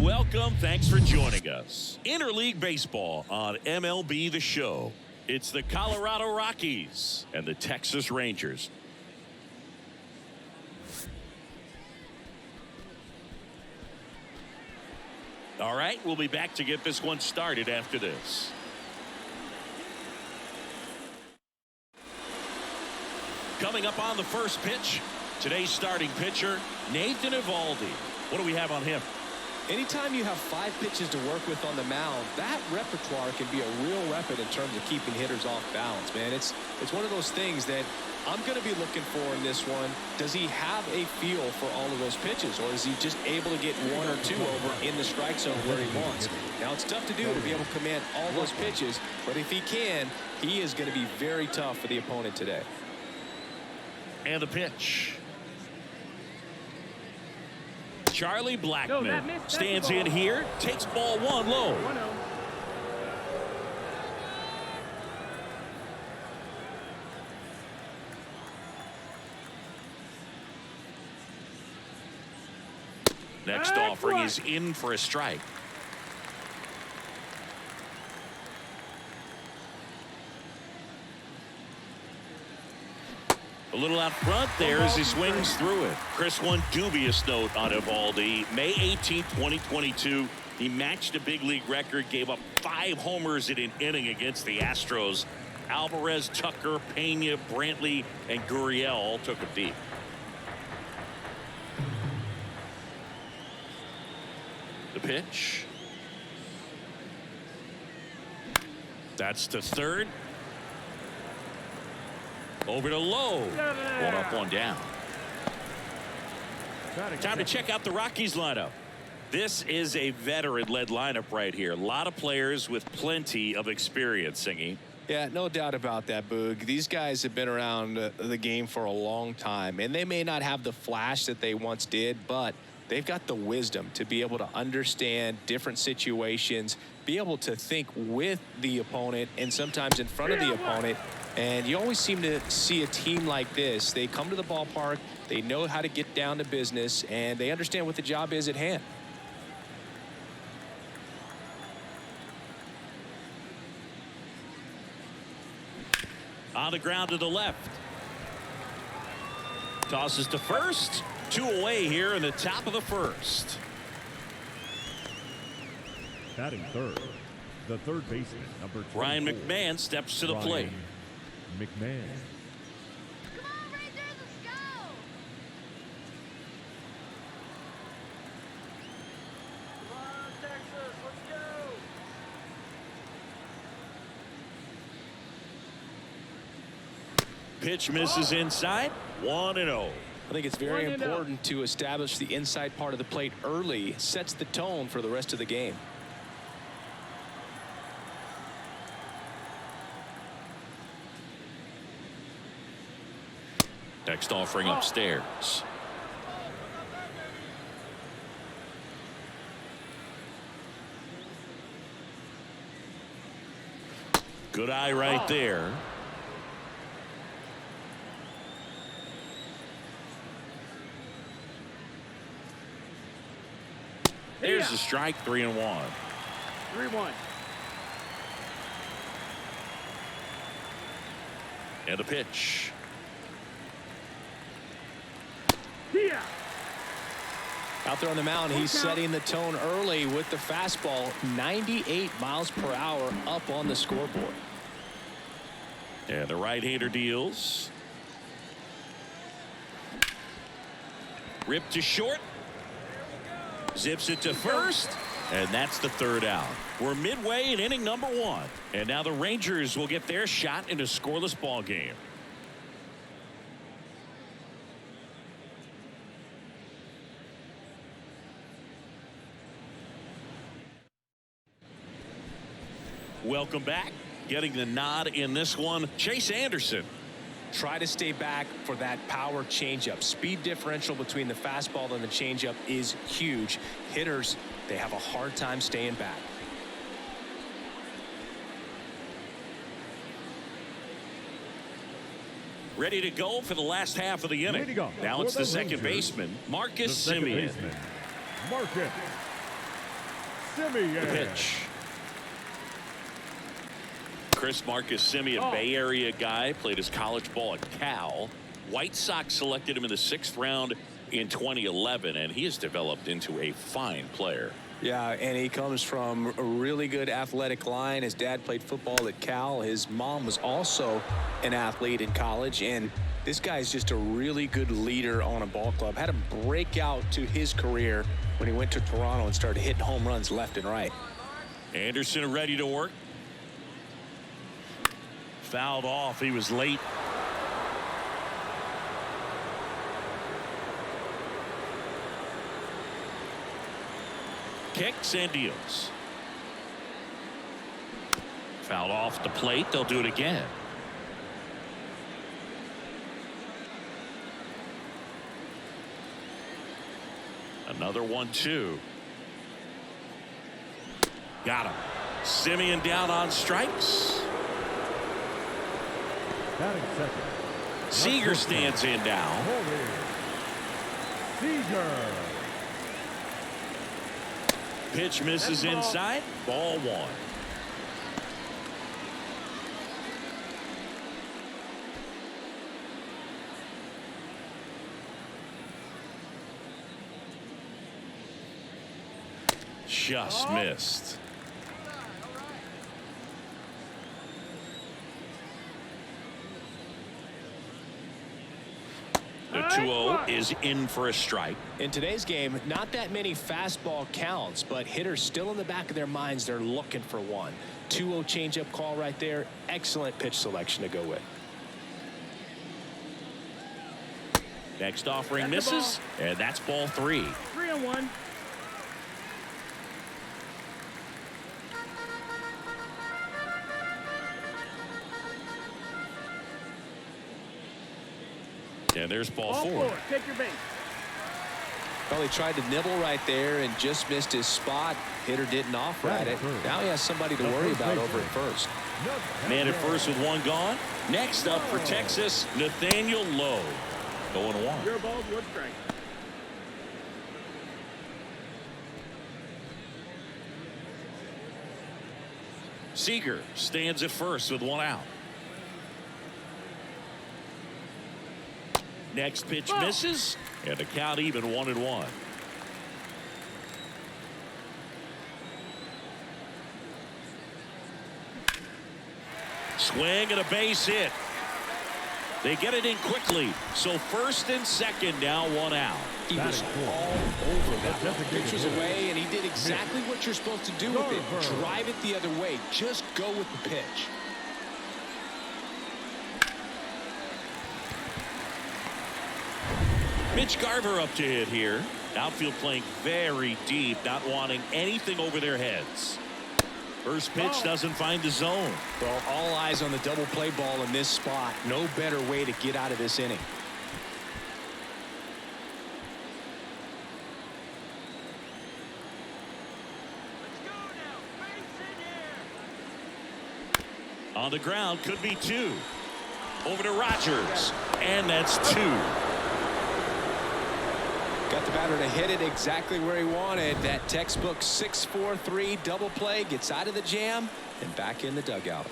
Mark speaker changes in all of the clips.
Speaker 1: Welcome. Thanks for joining us. Interleague Baseball on MLB The Show. It's the Colorado Rockies and the Texas Rangers. All right, we'll be back to get this one started after this. Coming up on the first pitch, today's starting pitcher, Nathan Eovaldi. What do we have on him?
Speaker 2: Anytime you have 5 pitches to work with on the mound, that repertoire can be a real weapon in terms of keeping hitters off balance, man. It's one of those things that I'm going to be looking for in this one. Does he have a feel for all of those pitches, or is he just able to get 1 or 2 over in the strike zone where he wants? Now, it's tough to do to be able to command all those pitches, but if he can, he is going to be very tough for the opponent today.
Speaker 1: And the pitch. Charlie Blackmon stands in here, takes ball 1 low. Next offering is in for a strike. A little out front there as he swings through it. Chris, one dubious note on Eovaldi. May 18, 2022, he matched a big league record, gave up 5 homers in an inning against the Astros. Alvarez, Tucker, Pena, Brantley, and Gurriel all took him deep. The pitch. That's to third. Over to low. 1 up, 1 down. Time to check out the Rockies lineup. This is a veteran-led lineup right here. A lot of players with plenty of experience, Singy.
Speaker 2: Yeah, no doubt about that, Boog. These guys have been around the game for a long time, and they may not have the flash that they once did, but they've got the wisdom to be able to understand different situations, be able to think with the opponent and sometimes in front of the opponent. And you always seem to see a team like this. They come to the ballpark, they know how to get down to business, and they understand what the job is at hand.
Speaker 1: On the ground to the left. Tosses to first. 2 away here in the top of the first.
Speaker 3: Batting third, the third baseman, number 24.
Speaker 1: Ryan McMahon steps to the plate.
Speaker 3: McMahon.
Speaker 4: Come on, Rangers, let's go! Come on, Texas, let's go!
Speaker 1: Pitch misses inside. 1-0.
Speaker 2: I think it's very important to establish the inside part of the plate early. Sets the tone for the rest of the game.
Speaker 1: Next offering upstairs. Good eye right there. There's the strike. 3-1.
Speaker 4: 3-1.
Speaker 1: And the pitch.
Speaker 2: Out there on the mound, he's setting the tone early with the fastball. 98 miles per hour up on the scoreboard.
Speaker 1: And the right-hander deals. Rip to short. Zips it to first. And that's the 3rd out. We're midway in inning number 1. And now the Rangers will get their shot in a scoreless ball game. Welcome back. Getting the nod in this one, Chase Anderson.
Speaker 2: Try to stay back for that power changeup. Speed differential between the fastball and the changeup is huge. Hitters, they have a hard time staying back.
Speaker 1: Ready to go for the last half of the inning. Now it's the second baseman, Marcus Semien.
Speaker 3: Marcus Simeon.
Speaker 1: Pitch. Chris Marcus Simeon, Bay Area guy, played his college ball at Cal. White Sox selected him in the 6th round in 2011, and he has developed into a fine player.
Speaker 2: Yeah, and he comes from a really good athletic line. His dad played football at Cal. His mom was also an athlete in college, and this guy's just a really good leader on a ball club. Had him break out to his career when he went to Toronto and started hitting home runs left and right.
Speaker 1: Anderson ready to work. Fouled off. He was late. Kicks and deals. Fouled off the plate. They'll do it again. Another 1-2. Got him. Simeon down on strikes.
Speaker 3: Batting second.
Speaker 1: Seager stands in now.
Speaker 3: Seager.
Speaker 1: Pitch misses inside. Ball 1. Just missed. The 2-0 is in for a strike.
Speaker 2: In today's game, not that many fastball counts, but hitters still in the back of their minds, they're looking for one. 2-0 changeup call right there. Excellent pitch selection to go with.
Speaker 1: Next offering misses, and that's ball 3.
Speaker 4: 3-1.
Speaker 1: And there's ball 4.
Speaker 4: Take your base.
Speaker 2: Well, he tried to nibble right there and just missed his spot. Hitter didn't offer at it. Now he has somebody to worry about over at first.
Speaker 1: Man at first with 1 gone. Next up for Texas, Nathaniel Lowe. 0-1.
Speaker 4: Your ball, wood strike.
Speaker 1: Seager stands at first with 1 out. Next pitch misses, and the count even 1-1. Swing and a base hit. They get it in quickly. So first and second now 1 out.
Speaker 2: He was all over that. Pitch was away, and he did exactly what you're supposed to do with it. Drive it the other way. Just go with the pitch.
Speaker 1: Mitch Garver up to hit here. Outfield playing very deep, not wanting anything over their heads. First pitch doesn't find the zone.
Speaker 2: Well, all eyes on the double play ball in this spot. No better way to get out of this inning.
Speaker 4: Let's go now. Base in here.
Speaker 1: On the ground, could be 2. Over to Rogers, and that's 2.
Speaker 2: Got the batter to hit it exactly where he wanted. That textbook 6-4-3 double play, gets out of the jam and back in the dugout.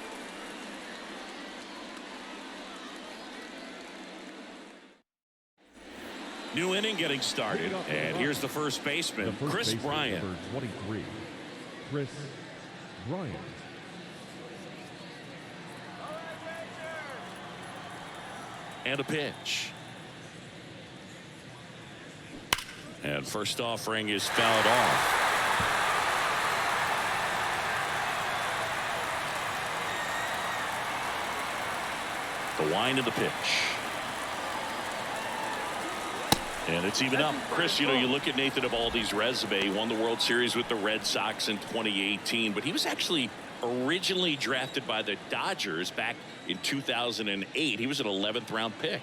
Speaker 1: New inning getting started, and here's the first baseman, Chris Bryant.
Speaker 3: Number 23, Chris Bryant.
Speaker 1: And a pitch. And first offering is fouled off. The wind of the pitch. And it's even up. Chris, you know, you look at Nathan Eovaldi's resume. He won the World Series with the Red Sox in 2018, but he was actually originally drafted by the Dodgers back in 2008. He was an 11th round pick.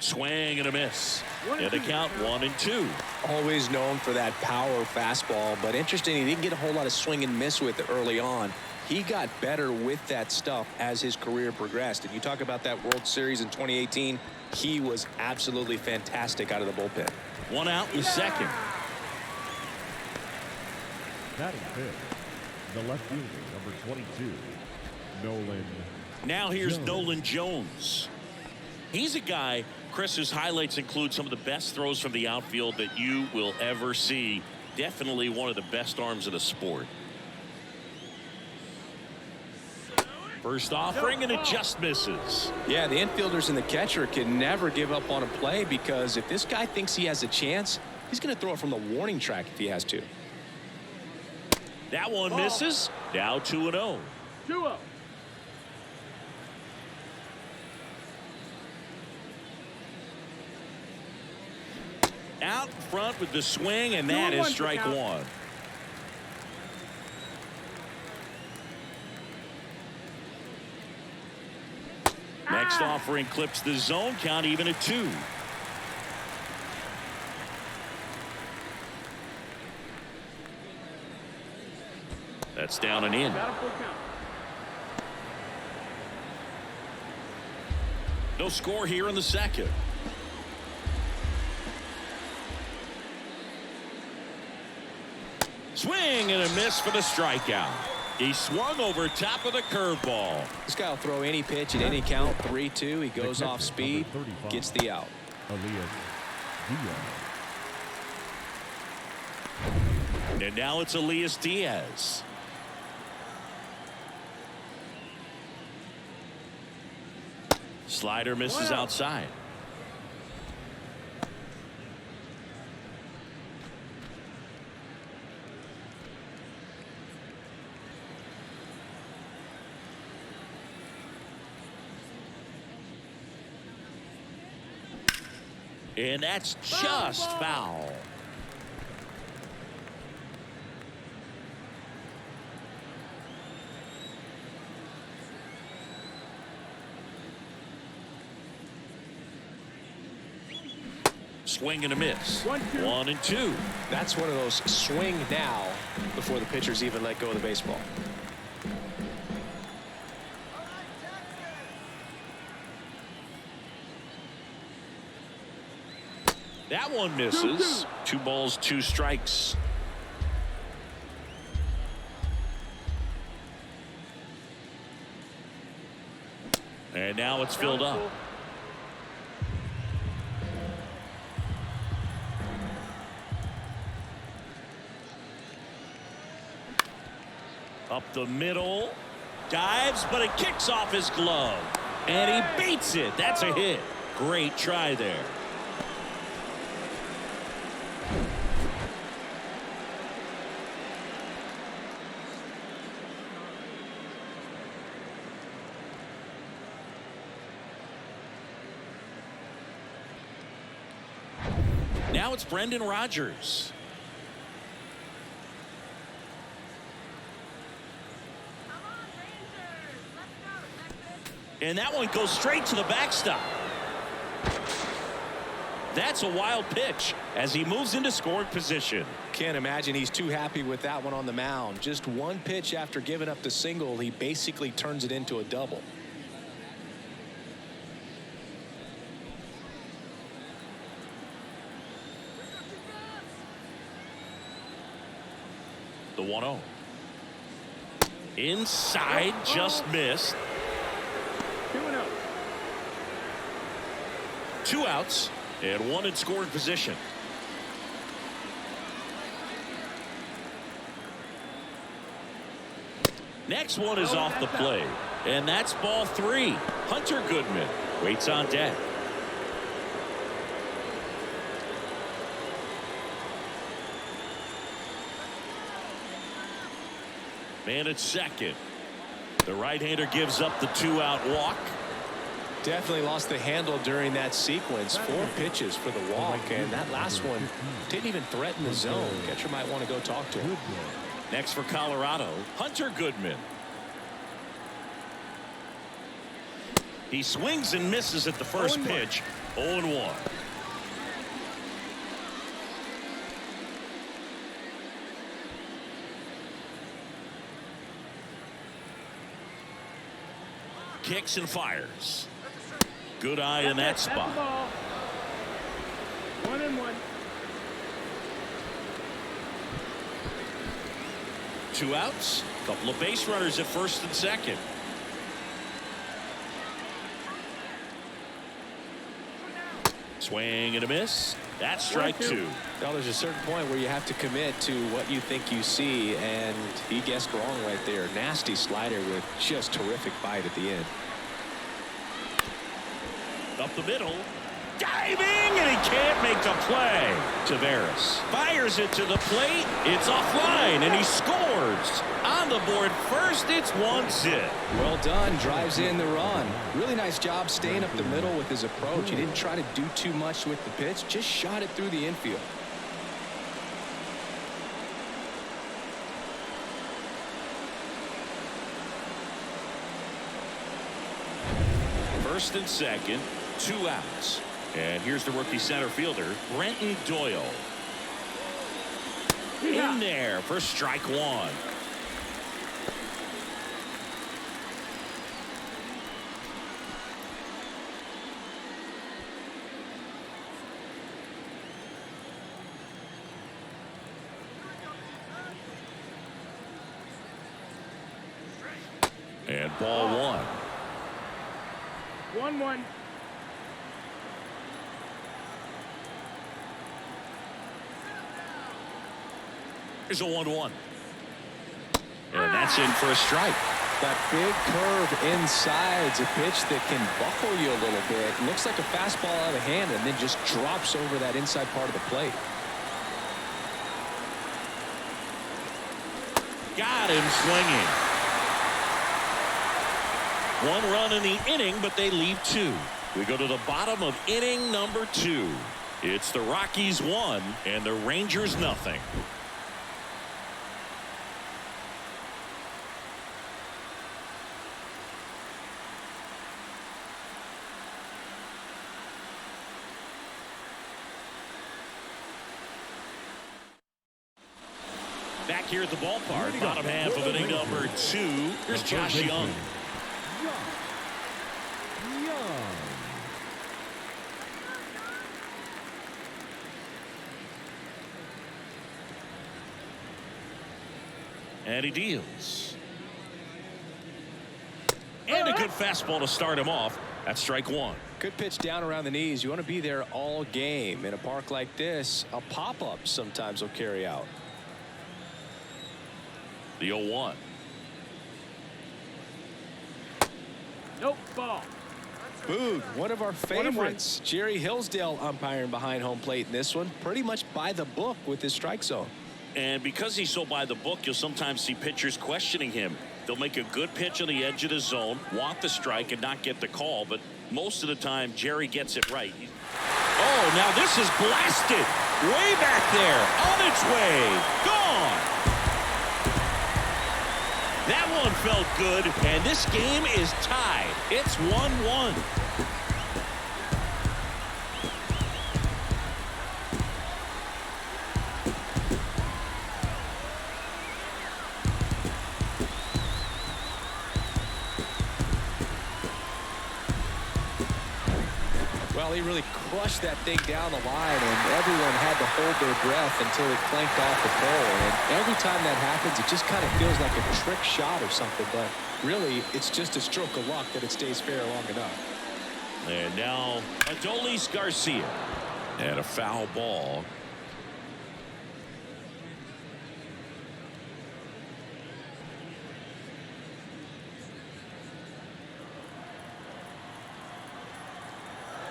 Speaker 1: Swing and a miss. And the count 1-2.
Speaker 2: Always known for that power fastball, but interesting, he didn't get a whole lot of swing and miss with it early on. He got better with that stuff as his career progressed. And you talk about that World Series in 2018, he was absolutely fantastic out of the bullpen.
Speaker 1: 1 out in the second.
Speaker 3: Batting fifth, the left fielder, number 22, Nolan.
Speaker 1: Now here's
Speaker 3: Jones.
Speaker 1: Nolan Jones. He's a guy, Chris, whose highlights include some of the best throws from the outfield that you will ever see. Definitely one of the best arms of the sport. First offering, and it just misses.
Speaker 2: Yeah, the infielders and the catcher can never give up on a play, because if this guy thinks he has a chance, he's going to throw it from the warning track if he has to.
Speaker 1: That one misses. Now 2-0.
Speaker 4: 2-0.
Speaker 1: Out front with the swing, and that is strike one. Next offering clips the zone, count even at 2. That's down and in.
Speaker 4: Got a full count.
Speaker 1: No score here in the second. Swing and a miss for the strikeout. He swung over top of the curveball.
Speaker 2: This guy will throw any pitch at any count. 3-2. He goes off speed, gets the out.
Speaker 1: And now it's Elias Diaz. Slider misses outside. And that's just foul. Swing and a miss. 1-2.
Speaker 2: That's one of those swing now before the pitchers even let go of the baseball.
Speaker 1: That one misses. 2 balls, 2 strikes. And now it's filled up. Up the middle. Dives, but it kicks off his glove. And he beats it. That's a hit. Great try there. Now it's Brendan Rodgers. And that one goes straight to the backstop. That's a wild pitch as he moves into scoring position.
Speaker 2: Can't imagine he's too happy with that one on the mound. Just one pitch after giving up the single, he basically turns it into a double.
Speaker 1: The 1-0. Inside, just missed.
Speaker 4: 2-0.
Speaker 1: 2 outs and 1 in scoring position. Next one is off the plate, and that's ball 3. Hunter Goodman waits on deck. Man at second. The right-hander gives up the 2-out walk.
Speaker 2: Definitely lost the handle during that sequence. 4 pitches for the walk, and that last one didn't even threaten the zone. Catcher might want to go talk to him.
Speaker 1: Next for Colorado, Hunter Goodman. He swings and misses at the first pitch. 0-1. Kicks and fires. Good eye in that spot.
Speaker 4: 1-1.
Speaker 1: 2 outs. Couple of base runners at first and second. Swing and a miss. That's strike 2.
Speaker 2: Well, there's a certain point where you have to commit to what you think you see, and he guessed wrong right there. Nasty slider with just terrific bite at the end.
Speaker 1: Up the middle. Diving, and he can't make the play. Tavares fires it to the plate. It's offline, and he scores. On the board first, it's 1-0.
Speaker 2: Well done. Drives in the run. Really nice job staying up the middle with his approach. He didn't try to do too much with the pitch. Just shot it through the infield.
Speaker 1: First and second, 2 outs. And here's the rookie center fielder, Brenton Doyle. In there for strike 1. And ball 1.
Speaker 4: 1-1.
Speaker 1: Here's a 1-1. And that's in for a strike.
Speaker 2: That big curve inside's a pitch that can buckle you a little bit. Looks like a fastball out of hand and then just drops over that inside part of the plate.
Speaker 1: Got him swinging. 1 run in the inning, but they leave 2. We go to the bottom of inning number 2. It's the Rockies 1 and the Rangers nothing. Back here at the ballpark, bottom half of inning number 2. Here's Josh Young. And he deals. And a good fastball to start him off. That's strike 1.
Speaker 2: Good pitch down around the knees. You want to be there all game. In a park like this, a pop-up sometimes will carry out.
Speaker 1: The 0-1.
Speaker 4: Nope, ball.
Speaker 2: Boog, one of our favorites. Jerry Hillsdale umpiring behind home plate in this one. Pretty much by the book with his strike zone.
Speaker 1: And because he's so by the book, you'll sometimes see pitchers questioning him. They'll make a good pitch on the edge of the zone, want the strike, and not get the call. But most of the time, Jerry gets it right. Oh, now this is blasted. Way back there. On its way. Gone. That one felt good, and this game is tied. It's 1-1.
Speaker 2: Well, he really crushed that thing down the line, and everyone had to hold their breath until it clanked off the pole. And every time that happens, it just kind of feels like a trick shot or something. But really, it's just a stroke of luck that it stays fair long enough.
Speaker 1: And now, Adolis Garcia. And a foul ball.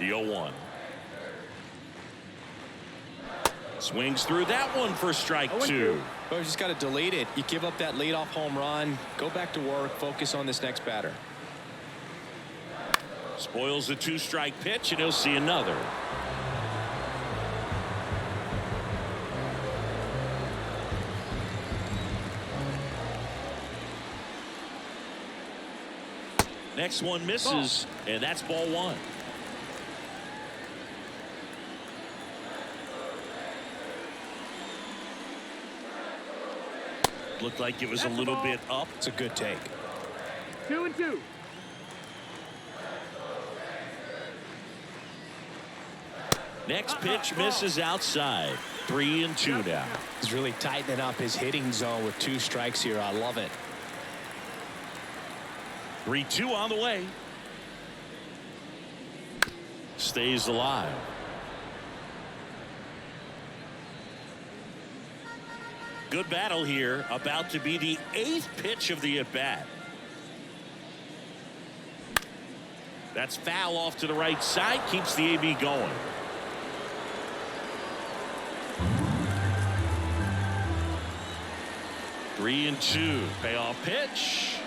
Speaker 1: The 0-1. Swings through that one for strike 2.
Speaker 2: Well, you just got to delete it. You give up that leadoff home run, go back to work, focus on this next batter.
Speaker 1: Spoils the 2-strike pitch, and he'll see another. Next one misses, and that's ball 1. Looked like it was a little bit up.
Speaker 2: It's a good take.
Speaker 4: 2-2.
Speaker 1: Next pitch misses outside. 3-2 now.
Speaker 2: He's really tightening up his hitting zone with 2 strikes here. I love it.
Speaker 1: 3-2 on the way. Stays alive. Good battle here. About to be the 8th pitch of the at-bat. That's foul off to the right side. Keeps the AB going. Three and 2. Payoff pitch.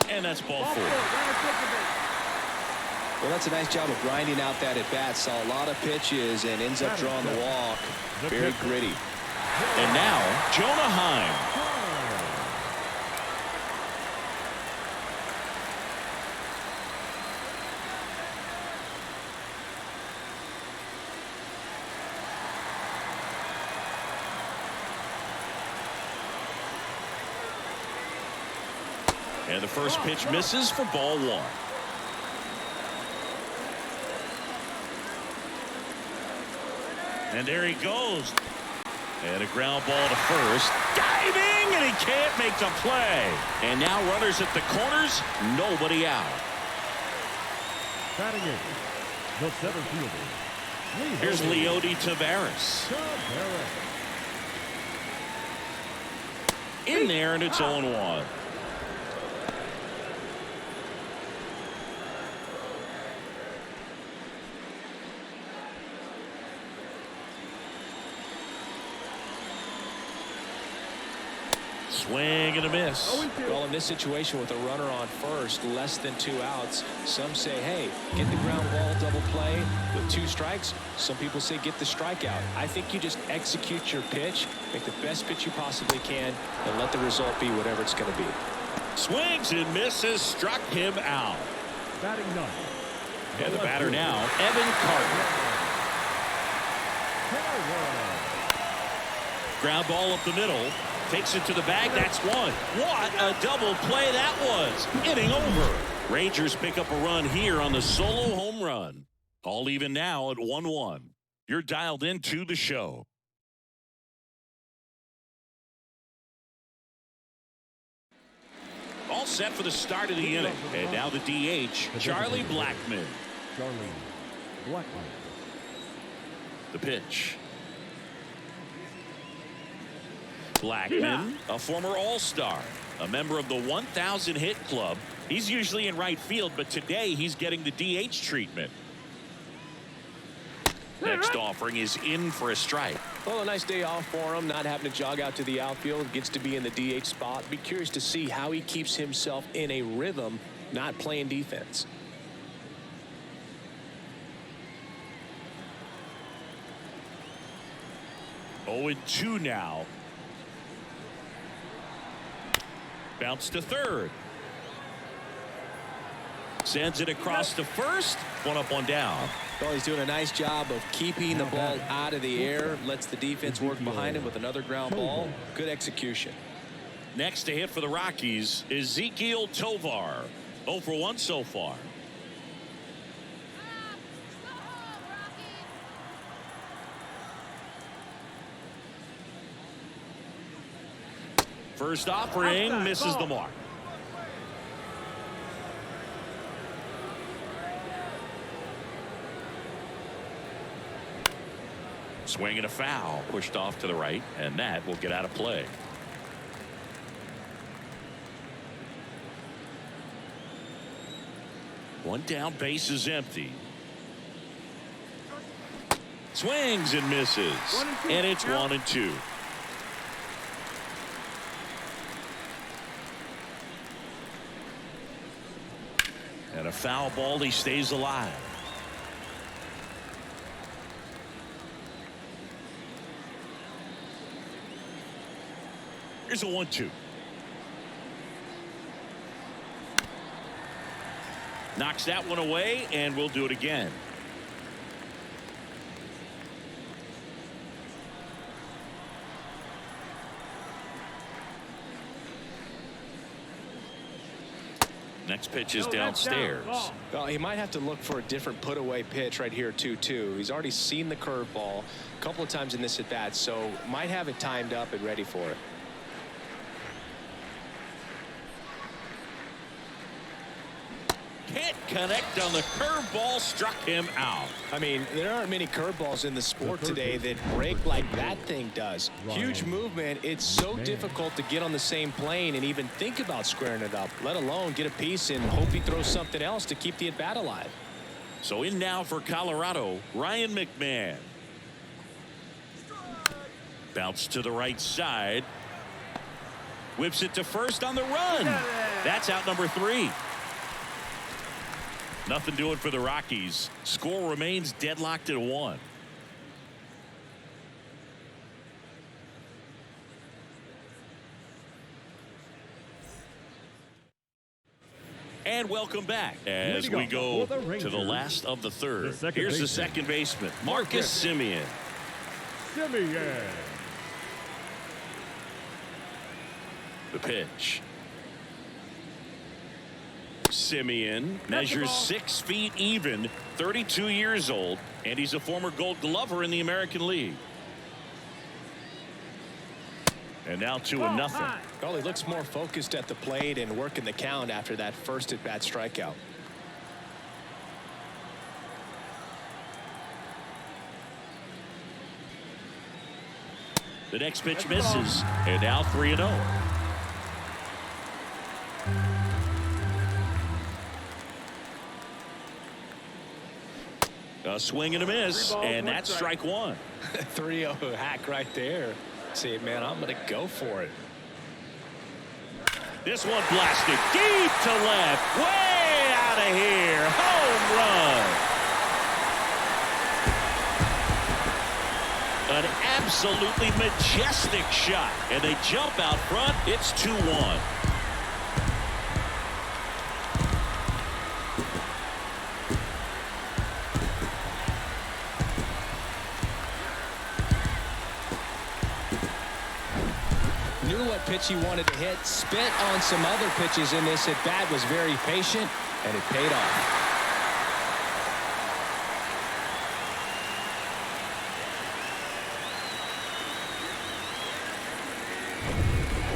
Speaker 1: And that's ball 4.
Speaker 2: Well, that's a nice job of grinding out that at-bat. Saw a lot of pitches and ends up drawing the walk. Very gritty.
Speaker 1: And now, Jonah Heim. And the first pitch misses for ball 1. And there he goes. And a ground ball to first. Diving, and he can't make the play. And now runners at the corners, nobody out.
Speaker 3: Batting in, the center fielder.
Speaker 1: Here's Leody Taveras. In there, and it's 0-1. Swing and a miss.
Speaker 2: Well, in this situation with a runner on first, less than 2 outs, some say, hey, get the ground ball double play with 2 strikes. Some people say get the strikeout. I think you just execute your pitch, make the best pitch you possibly can, and let the result be whatever it's going to be.
Speaker 1: Swings and misses, struck him out.
Speaker 3: Batting 9.
Speaker 1: And the batter now, Evan Carter. Ground ball up the middle. Takes it to the bag. That's 1. What a double play that was. Inning over. Rangers pick up a run here on the solo home run. All even now at 1-1. You're dialed into the show. All set for the start of the inning. And now the DH, Charlie Blackmon. The pitch. Blackmon, a former All-Star, a member of the 1,000 hit club. He's usually in right field, but today he's getting the DH treatment. Next offering is in for a strike.
Speaker 2: Well, a nice day off for him, not having to jog out to the outfield, gets to be in the DH spot. Be curious to see how he keeps himself in a rhythm, not playing defense.
Speaker 1: Oh, 2 now. Bounce to third. Sends it across to first. 1 up, 1 down.
Speaker 2: Well, he's doing a nice job of keeping the ball out of the air. Lets the defense work behind him with another ground ball. Good execution.
Speaker 1: Next to hit for the Rockies is Ezequiel Tovar. 0 for 1 so far. First offering misses the mark. Swing and a foul, pushed off to the right, and that will get out of play. One down, base is empty. Swings and misses, and it's 1-2. And a foul ball, he stays alive. Here's a 1-2. Knocks that one away, and we'll do it again. Next pitch is
Speaker 4: No, that's down.
Speaker 1: downstairs.
Speaker 4: Ball.
Speaker 2: Well, he might have to look for a different put-away pitch right here, 2-2. He's already seen the curveball a couple of times in this at-bat, so might have it timed up and ready for it.
Speaker 1: Can't connect on the curveball, struck him out.
Speaker 2: I mean, there aren't many curveballs in the sport today that break like that thing does. Huge movement. It's so difficult to get on the same plane and even think about squaring it up, let alone get a piece and hope he throws something else to keep the at-bat alive.
Speaker 1: So in now for Colorado, Ryan McMahon. Bounce to the right side. Whips it to first on the run. That's out number 3. Nothing doing for the Rockies. Score remains deadlocked at 1. And welcome back as we go to the last of the third. Here's the second baseman, Marcus Semien.
Speaker 3: Simeon.
Speaker 1: The pitch. Semien measures 6 feet even, 32 years old, and he's a former Gold Glover in the American League. And now 2-0.
Speaker 2: Well, he looks more focused at the plate and working the count after that first at-bat strikeout.
Speaker 1: The next pitch misses, and now 3-0. A swing and a miss, and that's strike 1.
Speaker 2: 3-0 hack right there. Say, man, I'm going to go for it.
Speaker 1: This one blasted deep to left, way out of here. Home run. An absolutely majestic shot, and they jump out front. It's 2-1.
Speaker 2: Knew what pitch he wanted to hit, spit on some other pitches in this at bat, was very patient, and it paid off.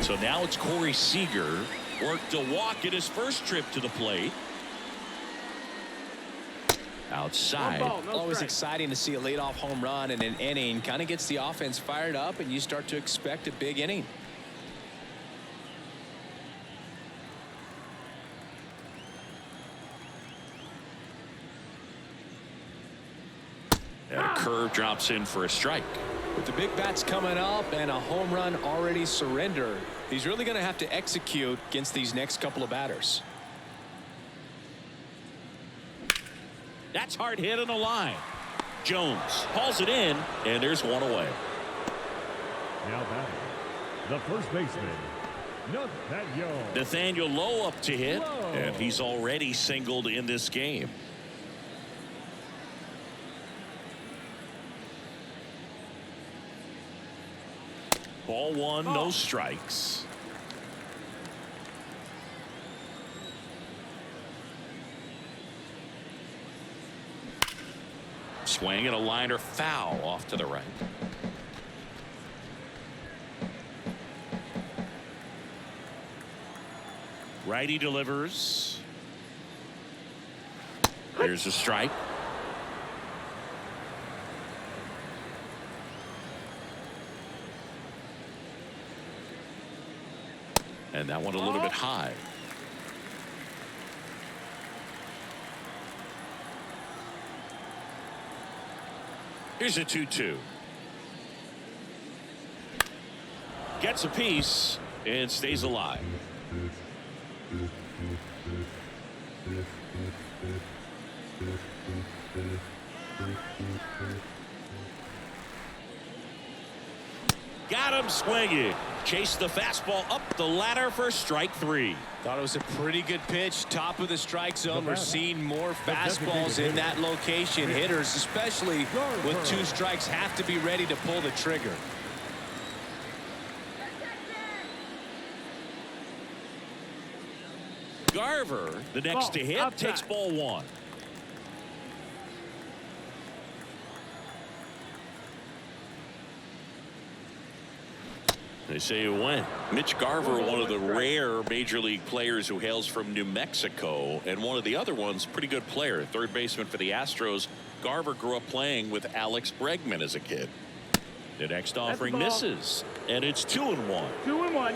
Speaker 1: So now it's Corey Seager, worked a walk at his first trip to the plate. Outside.
Speaker 2: Always exciting to see a leadoff home run in an inning. Kind of gets the offense fired up, and you start to expect a big inning.
Speaker 1: And a curve drops in for a strike.
Speaker 2: With the big bats coming up and a home run already surrendered, he's really going to have to execute against these next couple of batters.
Speaker 1: That's hard hit on the line. Jones hauls it in, and there's one away.
Speaker 3: Now batting, the first baseman, Nathaniel.
Speaker 1: Nathaniel Lowe up to hit, and he's already singled in this game. Ball 1, no strikes. Swing and a liner foul off to the right. Righty delivers. Here's a strike. And that one a little bit high. Here's a 2-2. Gets a piece and stays alive. Got him swinging. Chased the fastball up the ladder for strike 3.
Speaker 2: Thought it was a pretty good pitch, top of the strike zone. We're seeing more fastballs in that location. Hitters, especially with 2 strikes, have to be ready to pull the trigger.
Speaker 1: Garver, the next to hit,
Speaker 4: outside.
Speaker 1: takes ball one. They say you win. Mitch Garver, one of the rare major league players who hails from New Mexico, and one of the other ones, pretty good player, third baseman for the Astros. Garver grew up playing with Alex Bregman as a kid. The next offering misses, and it's 2-1.
Speaker 4: 2-1.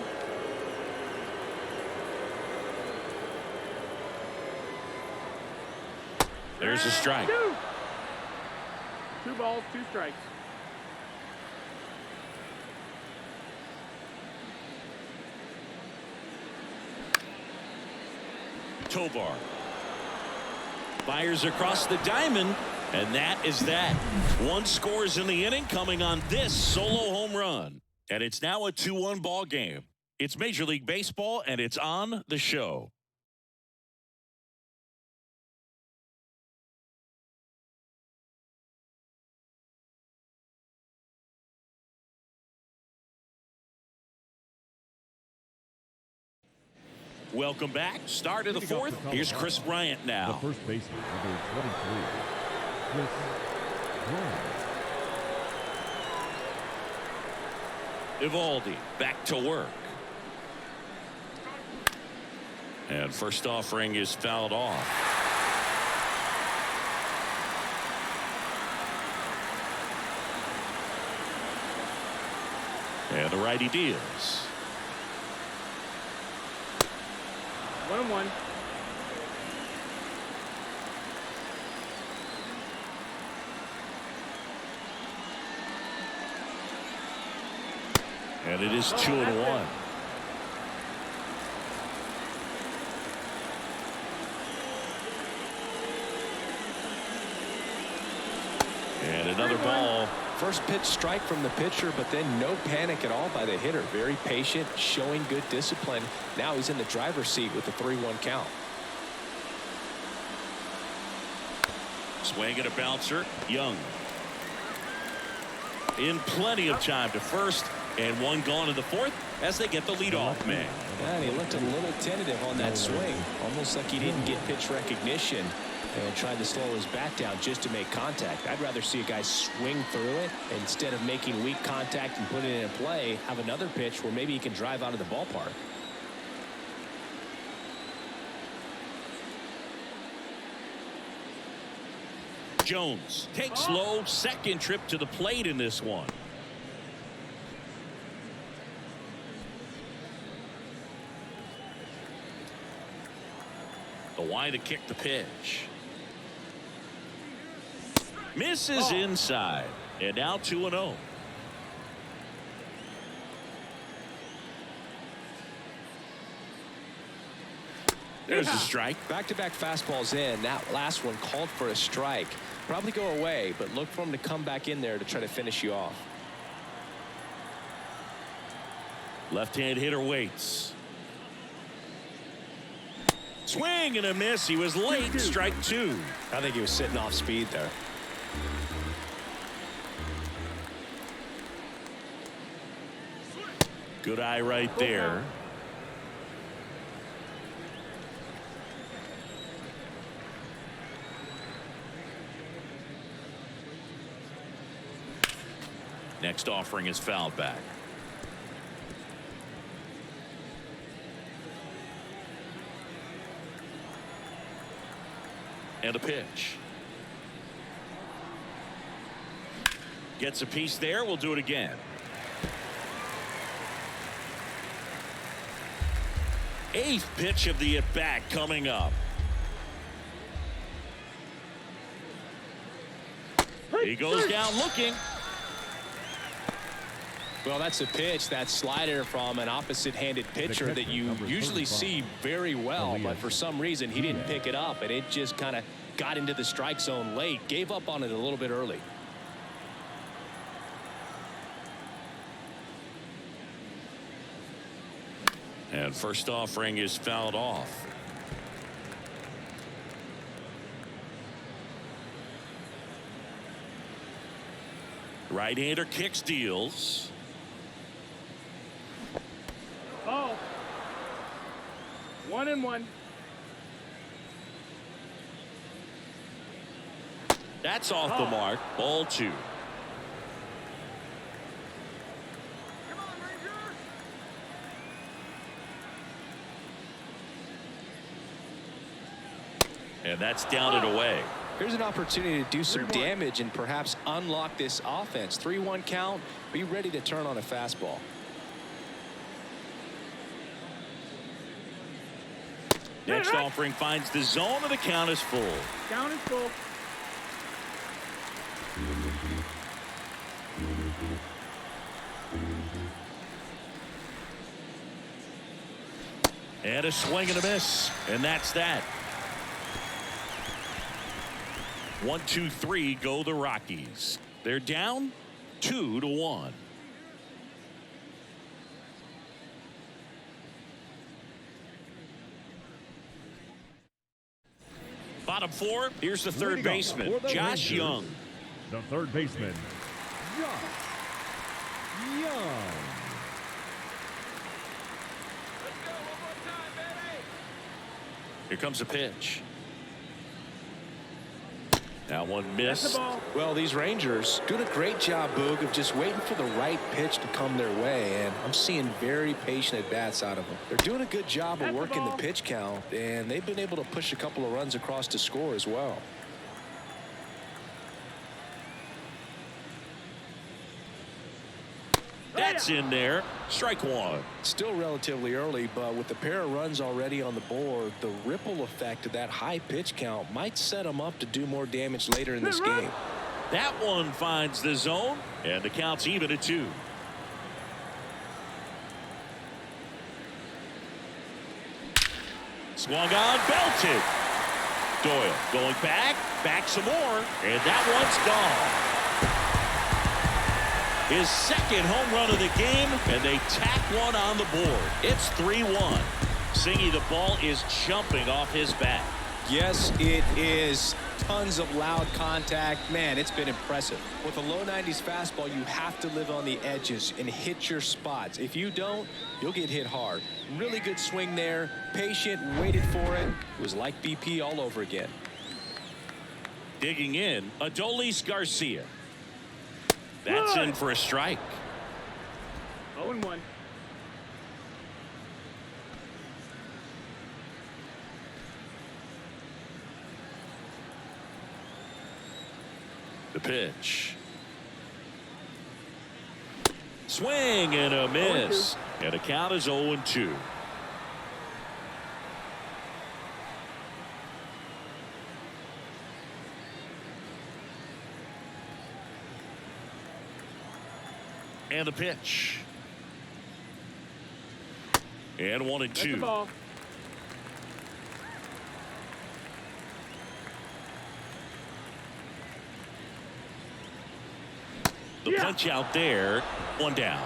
Speaker 1: There's a strike.
Speaker 4: 2 balls, 2 strikes.
Speaker 1: Tovar fires across the diamond, and that is that. 1 scores in the inning, coming on this solo home run, and it's now a 2-1 ball game. It's Major League Baseball, and it's on the show. Welcome back. Start of the 4th. Here's Chris Bryant
Speaker 3: The
Speaker 1: now.
Speaker 3: first baseman, number 23, Chris Bryant.
Speaker 1: Evaldi back to work. And first offering is fouled off. And the righty deals.
Speaker 4: 1-1.
Speaker 1: And it is 2-1. And another ball.
Speaker 2: First pitch strike from the pitcher, but then no panic at all by the hitter. Very patient, showing good discipline. Now he's in the driver's seat with the 3-1 count.
Speaker 1: Swing and a bouncer. Young. In plenty of time to first, and 1 gone in the 4th as they get the leadoff man.
Speaker 2: And he looked a little tentative on that swing, almost like he didn't get pitch recognition and tried to slow his bat down just to make contact. I'd rather see a guy swing through it instead of making weak contact and putting it in play. Have another pitch where maybe he can drive out of the ballpark.
Speaker 1: Jones takes low, second trip to the plate in this one. The wide to kick the pitch. Misses inside, and now 2-0. There's a strike.
Speaker 2: Back-to-back fastballs in. That last one called for a strike. Probably go away, but look for him to come back in there to try to finish you off.
Speaker 1: Left-hand hitter waits. Swing and a miss. He was late. Strike 2.
Speaker 2: I think he was sitting off speed there.
Speaker 1: Good eye right there. Next offering is fouled back. And a pitch. Gets a piece there. We'll do it again. Eighth pitch of the at-bat coming up. He goes down looking.
Speaker 2: Well, that's a pitch, that slider from an opposite-handed pitcher that you usually see very well, but for some reason he didn't pick it up, and it just kind of got into the strike zone late. Gave up on it a little bit early.
Speaker 1: And first offering is fouled off. Right-hander kicks, deals.
Speaker 4: Ball. 1-1.
Speaker 1: That's off the mark. Ball 2. And that's down and away.
Speaker 2: Here's an opportunity to do some damage and perhaps unlock this offense. 3-1 count. Be ready to turn on a fastball.
Speaker 1: Next offering finds the zone, and the count is full.
Speaker 4: Count is full.
Speaker 1: And a swing and a miss. And that's that. 1, 2, 3 go the Rockies. They're down 2-1. Bottom 4, here's the third baseman, Josh Young.
Speaker 3: The third baseman, Josh Young.
Speaker 1: Here comes a pitch. Now one
Speaker 4: That's
Speaker 1: miss.
Speaker 4: the ball.
Speaker 2: Well, these Rangers doing a great job, Boog, of just waiting for the right pitch to come their way, and I'm seeing very patient at-bats out of them. They're doing a good job of
Speaker 4: That's the
Speaker 2: working the
Speaker 4: ball.
Speaker 2: pitch count, and they've been able to push a couple of runs across to score as well.
Speaker 1: That's in there. Strike 1.
Speaker 2: Still relatively early, but with the pair of runs already on the board, the ripple effect of that high pitch count might set them up to do more damage later in this game.
Speaker 1: That one finds the zone, and the count's even at 2. Swung on, belted. Doyle going back some more, and that one's gone. His second home run of the game, and they tack one on the board. It's 3-1. Singy, the ball is jumping off his bat.
Speaker 2: Yes, it is. Tons of loud contact. Man, it's been impressive. With a low 90s fastball, you have to live on the edges and hit your spots. If you don't, you'll get hit hard. Really good swing there. Patient, waited for it. It was like BP all over again.
Speaker 1: Digging in, Adolis Garcia. That's in for a strike.
Speaker 4: 0-1.
Speaker 1: The pitch. Swing and a miss. And the count is 0-2. And the pitch. And 1-2.
Speaker 4: That's the ball.
Speaker 1: The punch out there. 1 down.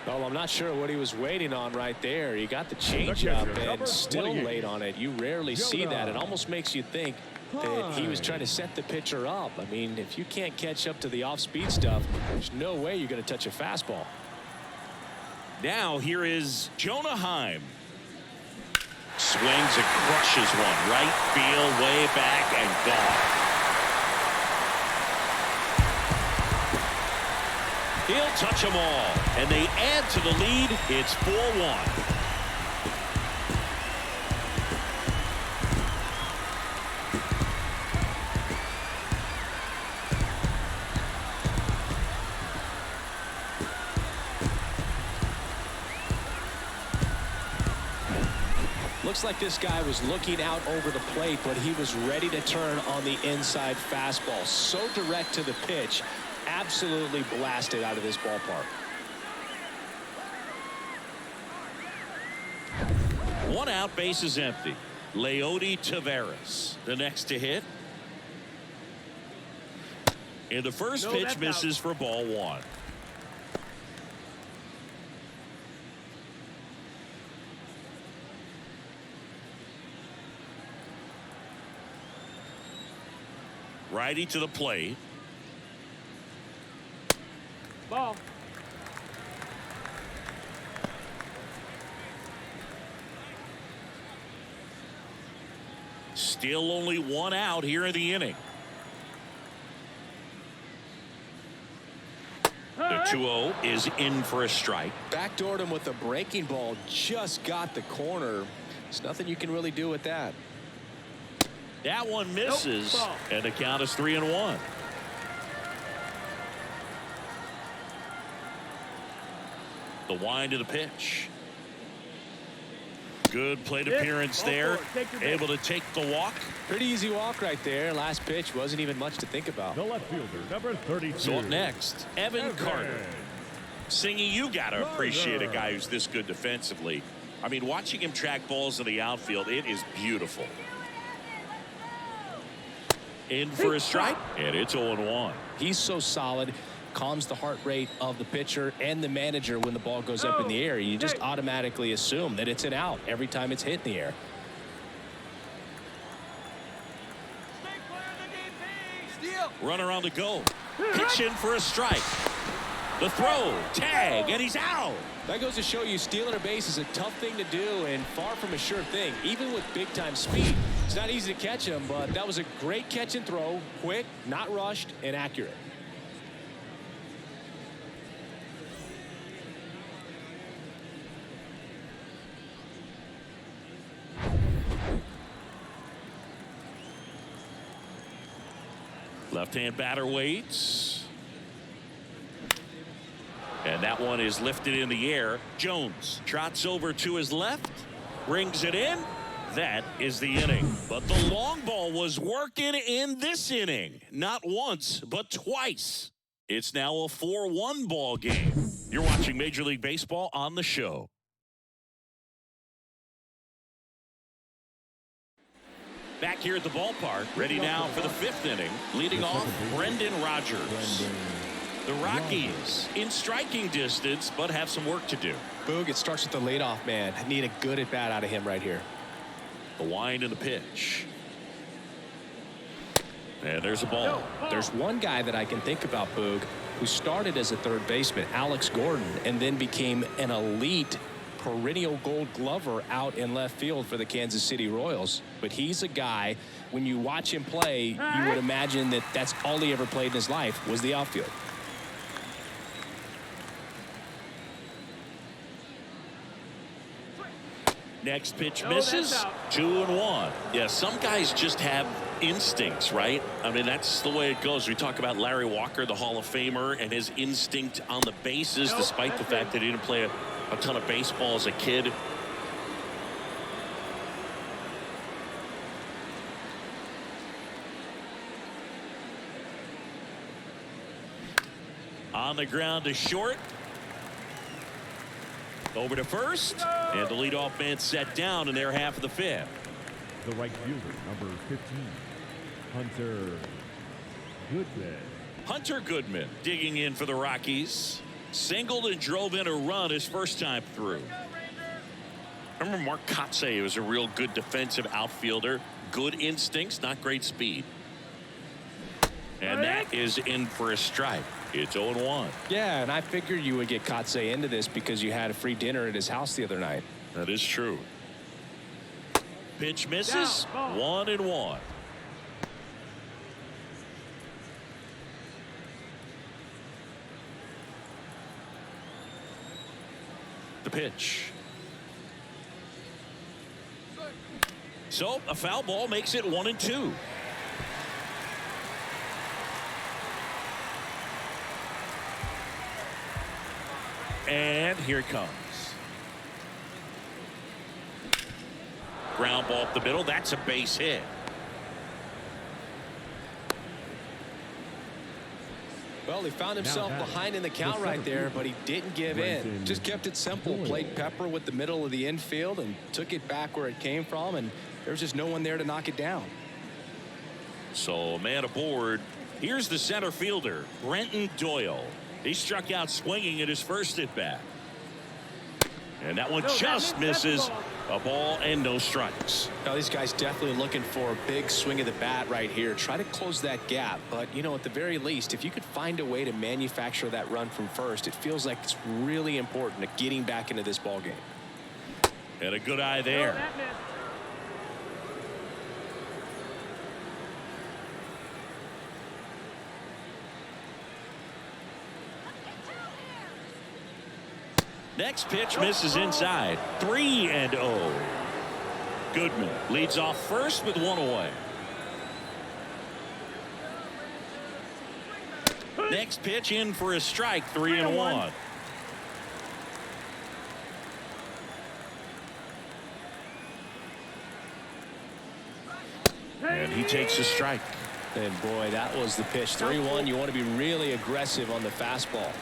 Speaker 2: Well, I'm not sure what he was waiting on right there. He got the changeup
Speaker 3: Number
Speaker 2: and still
Speaker 3: 28.
Speaker 2: late on it. You rarely see that. It almost makes you think that he was trying to set the pitcher up. I mean, if you can't catch up to the off-speed stuff, there's no way you're going to touch a fastball.
Speaker 1: Now here is Jonah Heim. Swings and crushes one. Right field, way back, and gone. He'll touch them all, and they add to the lead. It's 4-1.
Speaker 2: Looks like this guy was looking out over the plate, but he was ready to turn on the inside fastball. So direct to the pitch. Absolutely blasted out of this ballpark.
Speaker 1: 1 out, base is empty. Leody Taveras, the next to hit. And the first pitch misses for ball 1. Righty to the plate.
Speaker 4: Ball.
Speaker 1: Still only 1 out here in the inning. 2-0 is in for a strike.
Speaker 2: Backdoored him with a breaking ball. Just got the corner. There's nothing you can really do with that.
Speaker 1: That one misses, and the count is 3-1. The wind of the pitch. Good plate appearance there. Able to take the walk.
Speaker 2: Pretty easy walk right there. Last pitch wasn't even much to think about.
Speaker 3: The left fielder, number 32.
Speaker 1: So up next, Evan Carter. Singy, you got to appreciate a guy who's this good defensively. I mean, watching him track balls in the outfield, it is beautiful. In for a strike, and it's 0-1.
Speaker 2: He's so solid. Calms the heart rate of the pitcher and the manager when the ball goes up in the air. You just automatically assume that it's an out every time it's hit in the air.
Speaker 1: Runner on the go. Pitch in for a strike. The throw, tag, and he's out.
Speaker 2: That goes to show you stealing a base is a tough thing to do and far from a sure thing, even with big-time speed. It's not easy to catch him, but that was a great catch and throw. Quick, not rushed, and accurate.
Speaker 1: Left-hand batter waits. And that one is lifted in the air. Jones trots over to his left, rings it in. That is the inning. But the long ball was working in this inning. Not once, but twice. It's now a 4-1 ball game. You're watching Major League Baseball on the show. Back here at the ballpark, ready now for the 5th inning. Leading off, Brendan Rodgers. The Rockies in striking distance, but have some work to do.
Speaker 2: Boog, it starts with the leadoff man. Need a good at bat out of him right here.
Speaker 1: The wind and the pitch. And there's a ball.
Speaker 2: There's one guy that I can think about, Boog, who started as a third baseman, Alex Gordon, and then became an elite perennial gold glover out in left field for the Kansas City Royals. But he's a guy, when you watch him play, you would imagine that that's all he ever played in his life was the outfield.
Speaker 1: Next pitch misses. 2-1. Yeah, some guys just have instincts, right? I mean, that's the way it goes. We talk about Larry Walker, the Hall of Famer, and his instinct on the bases, despite the fact that he didn't play a ton of baseball as a kid. On the ground to short. Over to first, and the leadoff man set down in their half of the 5th.
Speaker 3: The right fielder, number 15, Hunter Goodman.
Speaker 1: Hunter Goodman digging in for the Rockies. Singled and drove in a run his first time through. Remember Mark Kotsay was a real good defensive outfielder. Good instincts, not great speed. And that is in for a strike. It's 0-1.
Speaker 2: Yeah, and I figured you would get Kotsay into this because you had a free dinner at his house the other night.
Speaker 1: That is true. Pitch misses. 1-1. The pitch. So a foul ball makes it 1-2. And here it comes. Ground ball up the middle. That's a base hit.
Speaker 2: Well, he found himself behind in the count right there, but he didn't give in. Just kept it simple. Played pepper with the middle of the infield and took it back where it came from, and there was just no one there to knock it down.
Speaker 1: So, man aboard. Here's the center fielder, Brenton Doyle. He struck out swinging at his first at bat. And that one just misses. A ball and no strikes.
Speaker 2: Now, these guys definitely looking for a big swing of the bat right here. Try to close that gap. But, you know, at the very least, if you could find a way to manufacture that run from first, it feels like it's really important to getting back into this ball game.
Speaker 1: And a good eye there. Next pitch misses inside. 3-0. Goodman leads off first with one away. Next pitch in for a strike. 3-1. And he takes a strike.
Speaker 2: And boy, that was the pitch. 3-1. You want to be really aggressive on the fastball.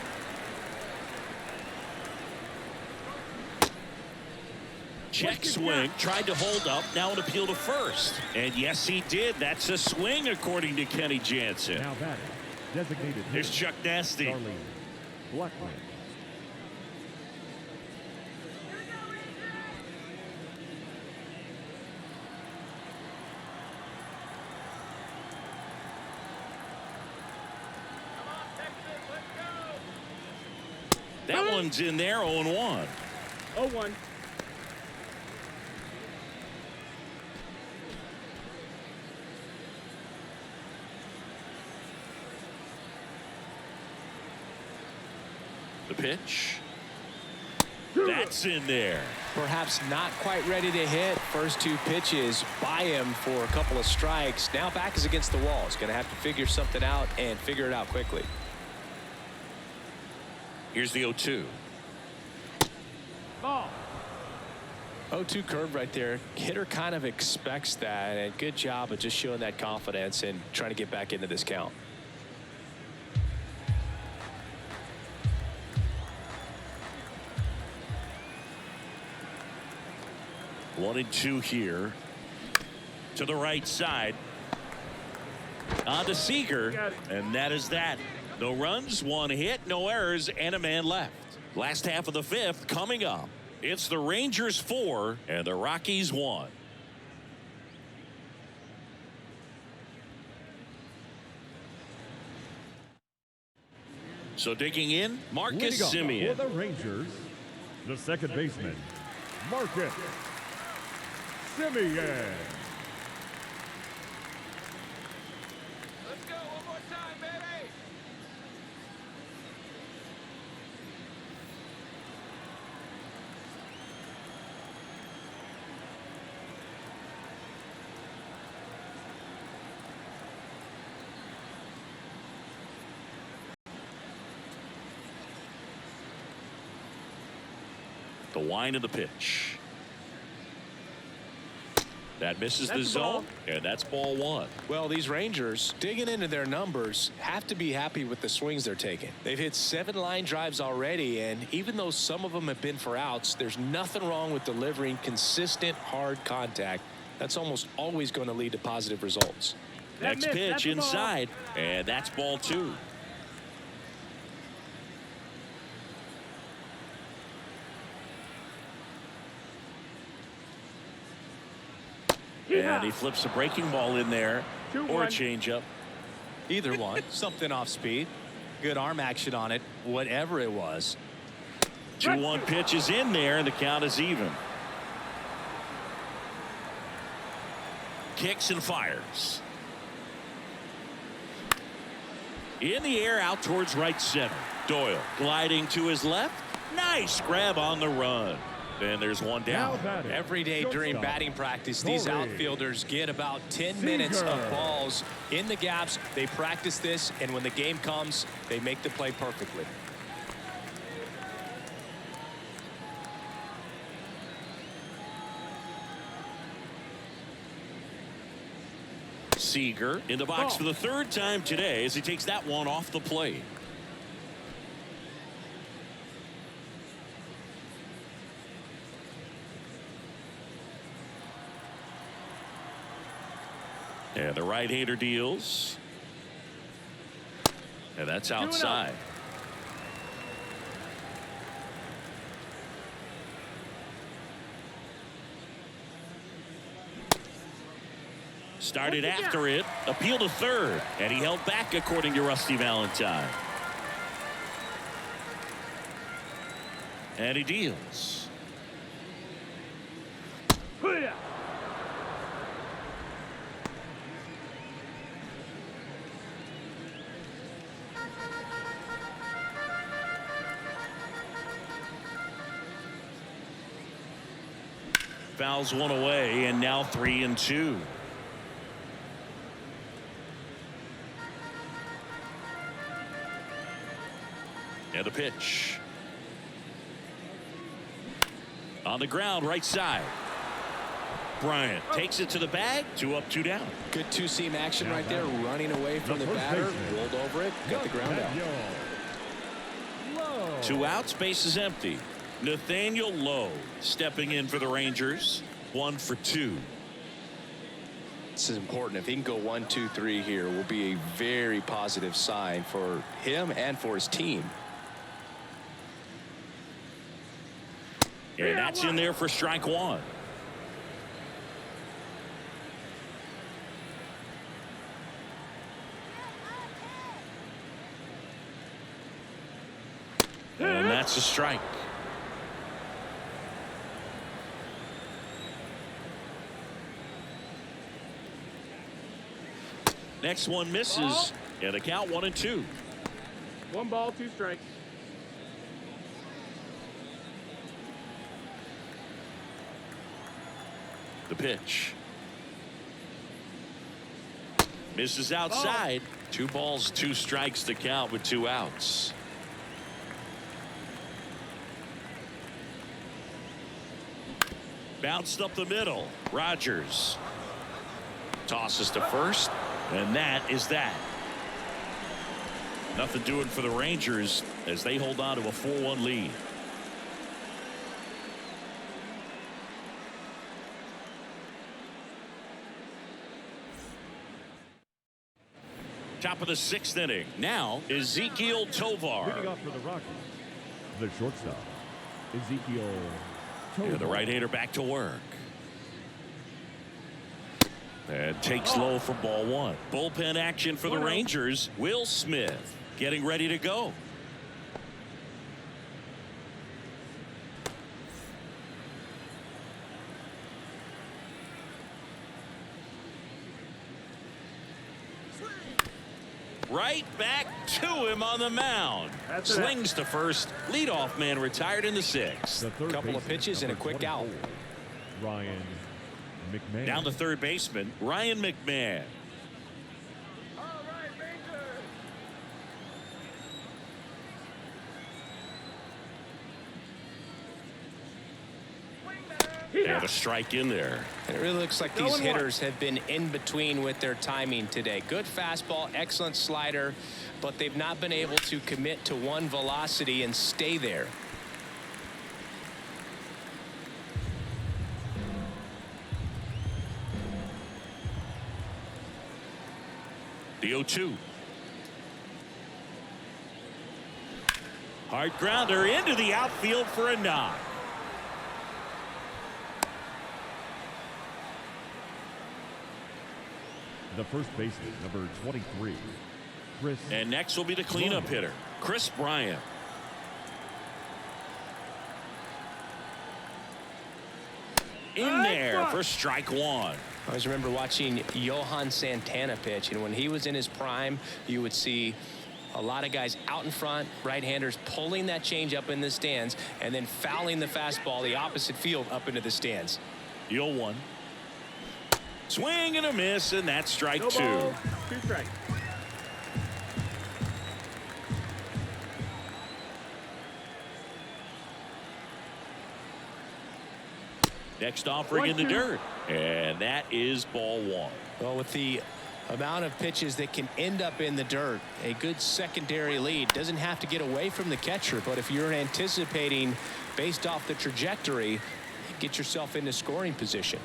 Speaker 1: Check swing. Tried to hold up. Now an appeal to first. And yes, he did. That's a swing, according to Kenny Jansen.
Speaker 3: Now batting, designated
Speaker 1: Here's
Speaker 3: hitter,
Speaker 1: Chuck Nasty.
Speaker 3: Darlene Blackman.
Speaker 1: That one's in there. 0-1.
Speaker 4: 0-1.
Speaker 1: The pitch. That's in there.
Speaker 2: Perhaps not quite ready to hit. First two pitches by him for a couple of strikes. Now back is against the wall. He's going to have to figure something out and figure it out quickly.
Speaker 1: Here's the 0-2.
Speaker 4: Ball.
Speaker 2: 0-2 curve right there. Hitter kind of expects that, and good job of just showing that confidence and trying to get back into this count.
Speaker 1: One and two here. To the right side. On to Seager. And that is that. No runs, one hit, no errors, and a man left. Last half of the fifth coming up. It's the Rangers 4 and the Rockies 1. So digging in, Marcus
Speaker 3: Leading off
Speaker 1: Semien.
Speaker 3: for the Rangers, the second baseman, Marcus Semien.
Speaker 5: Let's go one more time, baby.
Speaker 1: The wind of the pitch. That misses the
Speaker 4: That's the ball.
Speaker 1: zone, and that's ball one.
Speaker 2: Well, these Rangers, digging into their numbers, have to be happy with the swings they're taking. They've hit 7 line drives already, and even though some of them have been for outs, there's nothing wrong with delivering consistent, hard contact. That's almost always going to lead to positive results.
Speaker 1: Next
Speaker 4: missed. That's
Speaker 1: pitch
Speaker 4: the ball.
Speaker 1: inside, and that's ball two. And he flips a breaking ball in there, or a
Speaker 4: 2-1.
Speaker 1: changeup.
Speaker 2: Either one, something off speed, good arm action on it, whatever it was.
Speaker 1: 2-1 pitch is in there, and the count is even. Kicks and fires. In the air, out towards right center. Doyle gliding to his left. Nice grab on the run. And there's one down.
Speaker 2: Every day during batting practice, these outfielders get about 10 minutes of balls in the gaps. They practice this, and when the game comes, they make the play perfectly.
Speaker 1: Seager in the box for the third time today as he takes that one off the plate. And the right-hander deals. And that's outside. Started after it. Appeal to third. And he held back, according to Rusty Valentine. And he deals. Fouls one away, and now 3-2. And the pitch. On the ground, right side. Bryant takes it to the bag. 2 up, 2 down.
Speaker 2: Good two-seam action right there, running away from the batter, rolled over it, got the ground out.
Speaker 1: 2 outs, base is empty. Nathaniel Lowe stepping in for the Rangers. 1 for 2.
Speaker 2: This is important. If he can go 1, 2, 3 here, will be a very positive sign for him and for his team.
Speaker 1: And that's in there for strike 1. And that's a strike. Next one misses. And the count 1-2.
Speaker 4: 1 ball, 2 strikes.
Speaker 1: The pitch. Misses outside. 2 balls, 2 strikes to count with 2 outs. Bounced up the middle. Rogers tosses to first, and that is that. Nothing doing for the Rangers as they hold on to a 4-1 lead. Top of the 6th inning. Now Ezekiel Tovar.
Speaker 3: Leading off for the Rockies, the shortstop, Ezekiel Tovar.
Speaker 1: And the right-hander back to work. And takes low for ball 1. Bullpen action for the Rangers. Will Smith getting ready to go. Right back to him on the mound. Slings to first. Leadoff man retired in the 6th.
Speaker 2: Couple of pitches and a quick out.
Speaker 3: Ryan McMahon.
Speaker 1: Down to third baseman, Ryan McMahon.
Speaker 5: All right, Rangers.
Speaker 1: And a strike in there.
Speaker 2: And it really looks like these hitters have been in between with their timing today. Good fastball, excellent slider, but they've not been able to commit to one velocity and stay there.
Speaker 1: The 0-2. Hard grounder into the outfield for a knock.
Speaker 3: The first baseman, number 23, Chris.
Speaker 1: And next will be the cleanup hitter, Chris Bryant. In there for strike 1.
Speaker 2: I always remember watching Johan Santana pitch, and when he was in his prime, you would see a lot of guys out in front, right-handers pulling that change up in the stands and then fouling the fastball the opposite field up into the stands.
Speaker 1: 0-1. Swing and a miss, and that's strike 2.
Speaker 4: 2 strikes.
Speaker 1: Next offering in the dirt, and that is ball 1.
Speaker 2: Well, with the amount of pitches that can end up in the dirt, a good secondary lead doesn't have to get away from the catcher, but if you're anticipating based off the trajectory, get yourself into scoring position.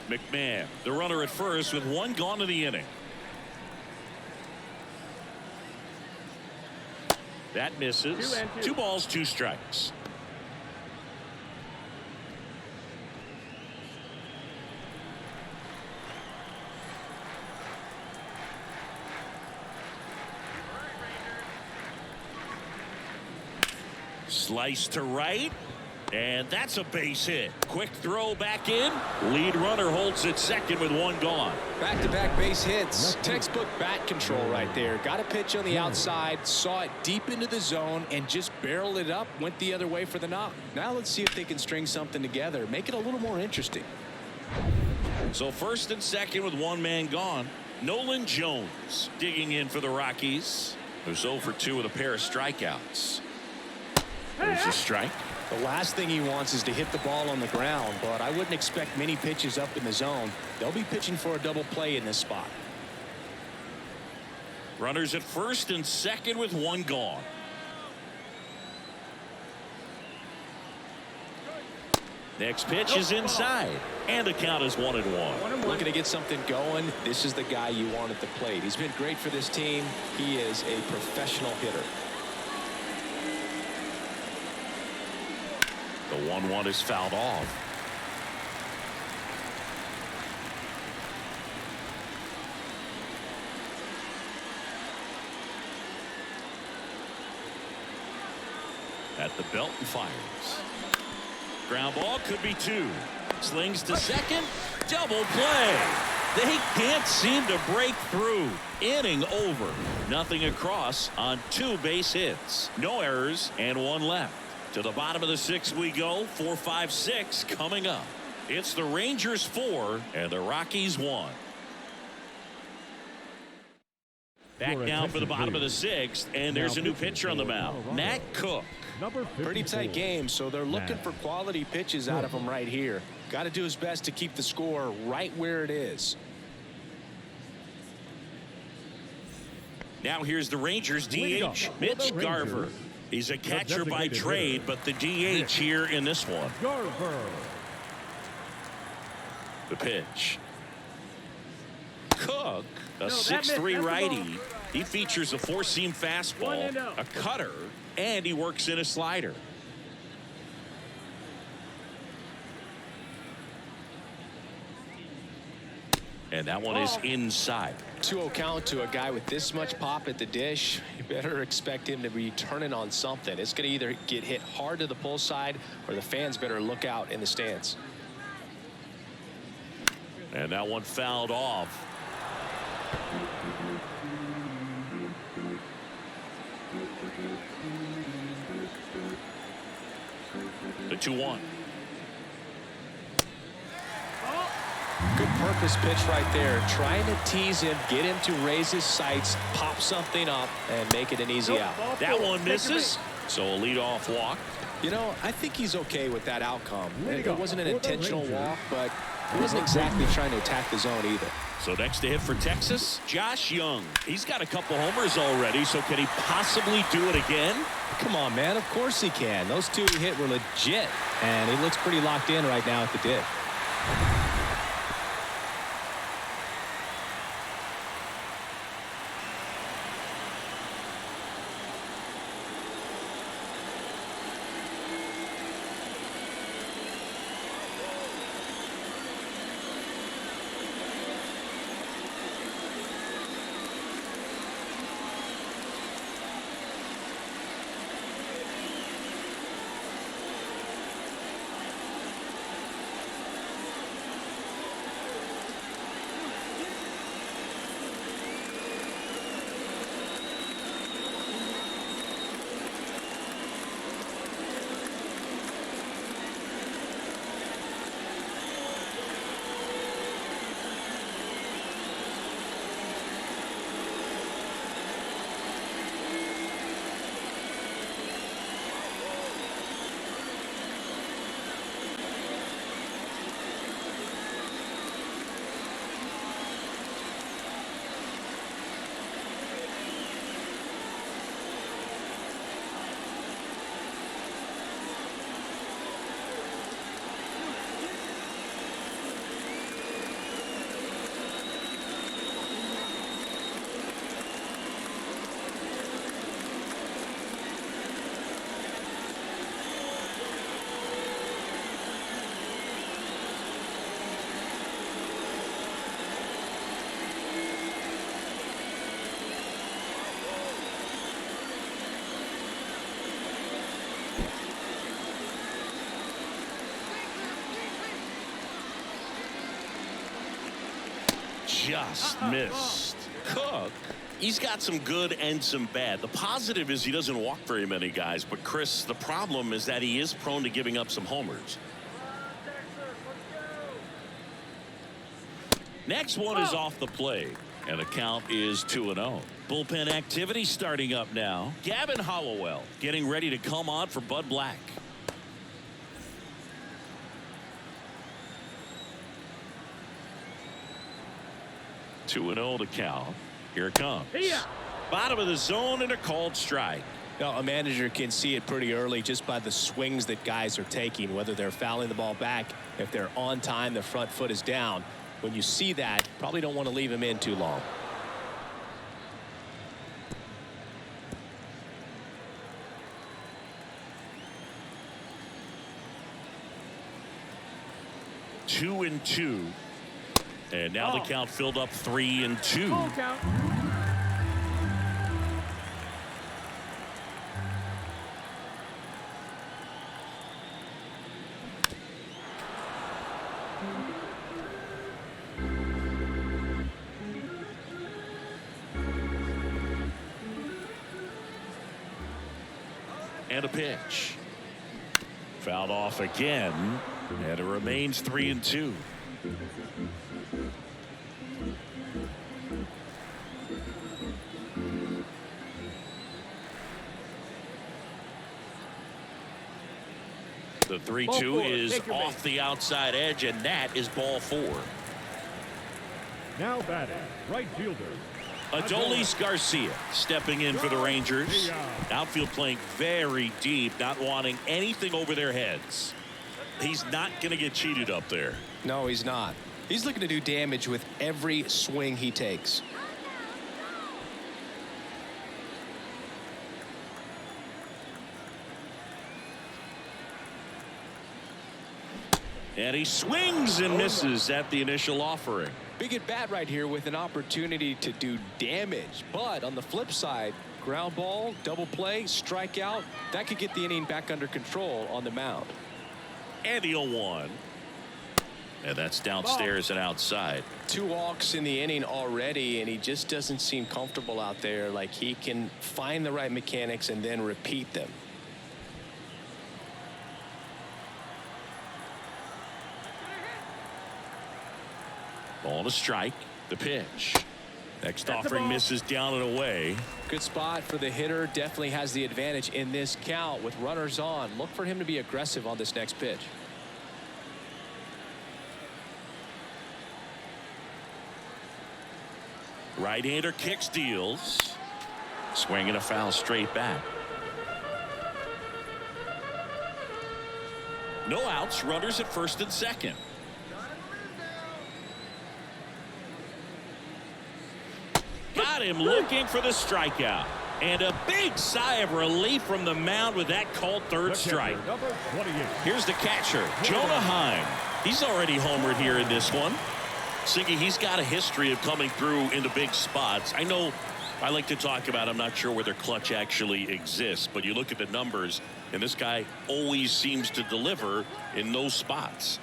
Speaker 1: McMahon, the runner at first with 1 gone in the inning. That misses. 2 balls, 2 strikes. Slice to right. And that's a base hit. Quick throw back in. Lead runner holds at second with one gone.
Speaker 2: Back-to-back base hits. Textbook bat control right there. Got a pitch on the outside, saw it deep into the zone, and just barreled it up, went the other way for the knock. Now let's see if they can string something together, make it a little more interesting.
Speaker 1: So first and second with one man gone. Nolan Jones digging in for the Rockies. Who's 0 for 2 with a pair of strikeouts. There's a strike.
Speaker 2: The last thing he wants is to hit the ball on the ground, but I wouldn't expect many pitches up in the zone. They'll be pitching for a double play in this spot.
Speaker 1: Runners at first and second with one gone. Next pitch is inside, and the count is 1-1.
Speaker 2: Looking to get something going. This is the guy you want at the plate. He's been great for this team. He is a professional hitter.
Speaker 1: The 1-1 is fouled off. At the belt and fires. Ground ball could be 2. Slings to second. Double play. They can't seem to break through. Inning over. Nothing across on 2 base hits. No errors and 1 left. To the bottom of the 6th we go. 4, 5, 6 coming up. It's the Rangers 4 and the Rockies 1. Back down for the bottom of the 6th, and there's a new pitcher on the mound, Matt Cook.
Speaker 2: Pretty tight game, so they're looking for quality pitches out of him right here. Got to do his best to keep the score right where it is.
Speaker 1: Now here's the Rangers DH, Mitch Garver. He's a catcher by trade, but the DH here in this one. The pitch. Cook, a 6'3" righty. He features a 4-seam fastball, a cutter, and he works in a slider. And that one is inside.
Speaker 2: 2-0 count to a guy with this much pop at the dish. You better expect him to be turning on something. It's going to either get hit hard to the pull side, or the fans better look out in the stands.
Speaker 1: And that one fouled off. The 2-1.
Speaker 2: Good purpose pitch right there. Trying to tease him, get him to raise his sights, pop something up, and make it an easy out.
Speaker 1: That one misses. So a leadoff walk.
Speaker 2: You know, I think he's okay with that outcome. It wasn't an intentional walk, but he wasn't exactly trying to attack the zone either.
Speaker 1: So next to hit for Texas, Josh Young. He's got a couple homers already, so can he possibly do it again?
Speaker 2: Come on, man. Of course he can. Those 2 he hit were legit, and he looks pretty locked in right now at the dish.
Speaker 1: just missed. Cook, he's got some good and some bad. The positive is he doesn't walk very many guys, but Chris, the problem is that he is prone to giving up some homers. Next one is off the plate, and the count is 2-0. Bullpen activity starting up now. Gavin Hollowell getting ready to come on for Bud Black. Two and 0 to count. Here it comes. Bottom of the zone and a called strike.
Speaker 2: Now, a manager can see it pretty early just by the swings that guys are taking, whether they're fouling the ball back, if they're on time, the front foot is down. When you see that, probably don't want to leave him in too long.
Speaker 1: Two and 2. And now the count filled up 3-2.
Speaker 4: Full count.
Speaker 1: And a pitch. Fouled off again, and it remains 3-2. The 3-2 is off the outside edge, and that is ball 4.
Speaker 3: Now batting, right fielder.
Speaker 1: Adolis Garcia stepping in for the Rangers. Outfield playing very deep, not wanting anything over their heads. He's not going to get cheated up there.
Speaker 2: No, he's not. He's looking to do damage with every swing he takes.
Speaker 1: And he swings and misses at the initial offering.
Speaker 2: Big at bat right here with an opportunity to do damage. But on the flip side, ground ball, double play, strikeout, that could get the inning back under control on the mound.
Speaker 1: And the 0-1. And that's downstairs and outside.
Speaker 2: 2 walks in the inning already, and he just doesn't seem comfortable out there. Like he can find the right mechanics and then repeat them.
Speaker 1: Ball to strike. The pitch. Next offering misses down and away.
Speaker 2: Good spot for the hitter. Definitely has the advantage in this count with runners on. Look for him to be aggressive on this next pitch.
Speaker 1: Right-hander kicks, deals. Swing and a foul straight back. No outs. Runners at first and second. Got him looking for the strikeout. And a big sigh of relief from the mound with that called third strike. Here's the catcher, Jonah Heim. He's already homered here in this one. Siggy, he's got a history of coming through into big spots. I know I like to talk about, I'm not sure whether clutch actually exists, but you look at the numbers, and this guy always seems to deliver in those spots.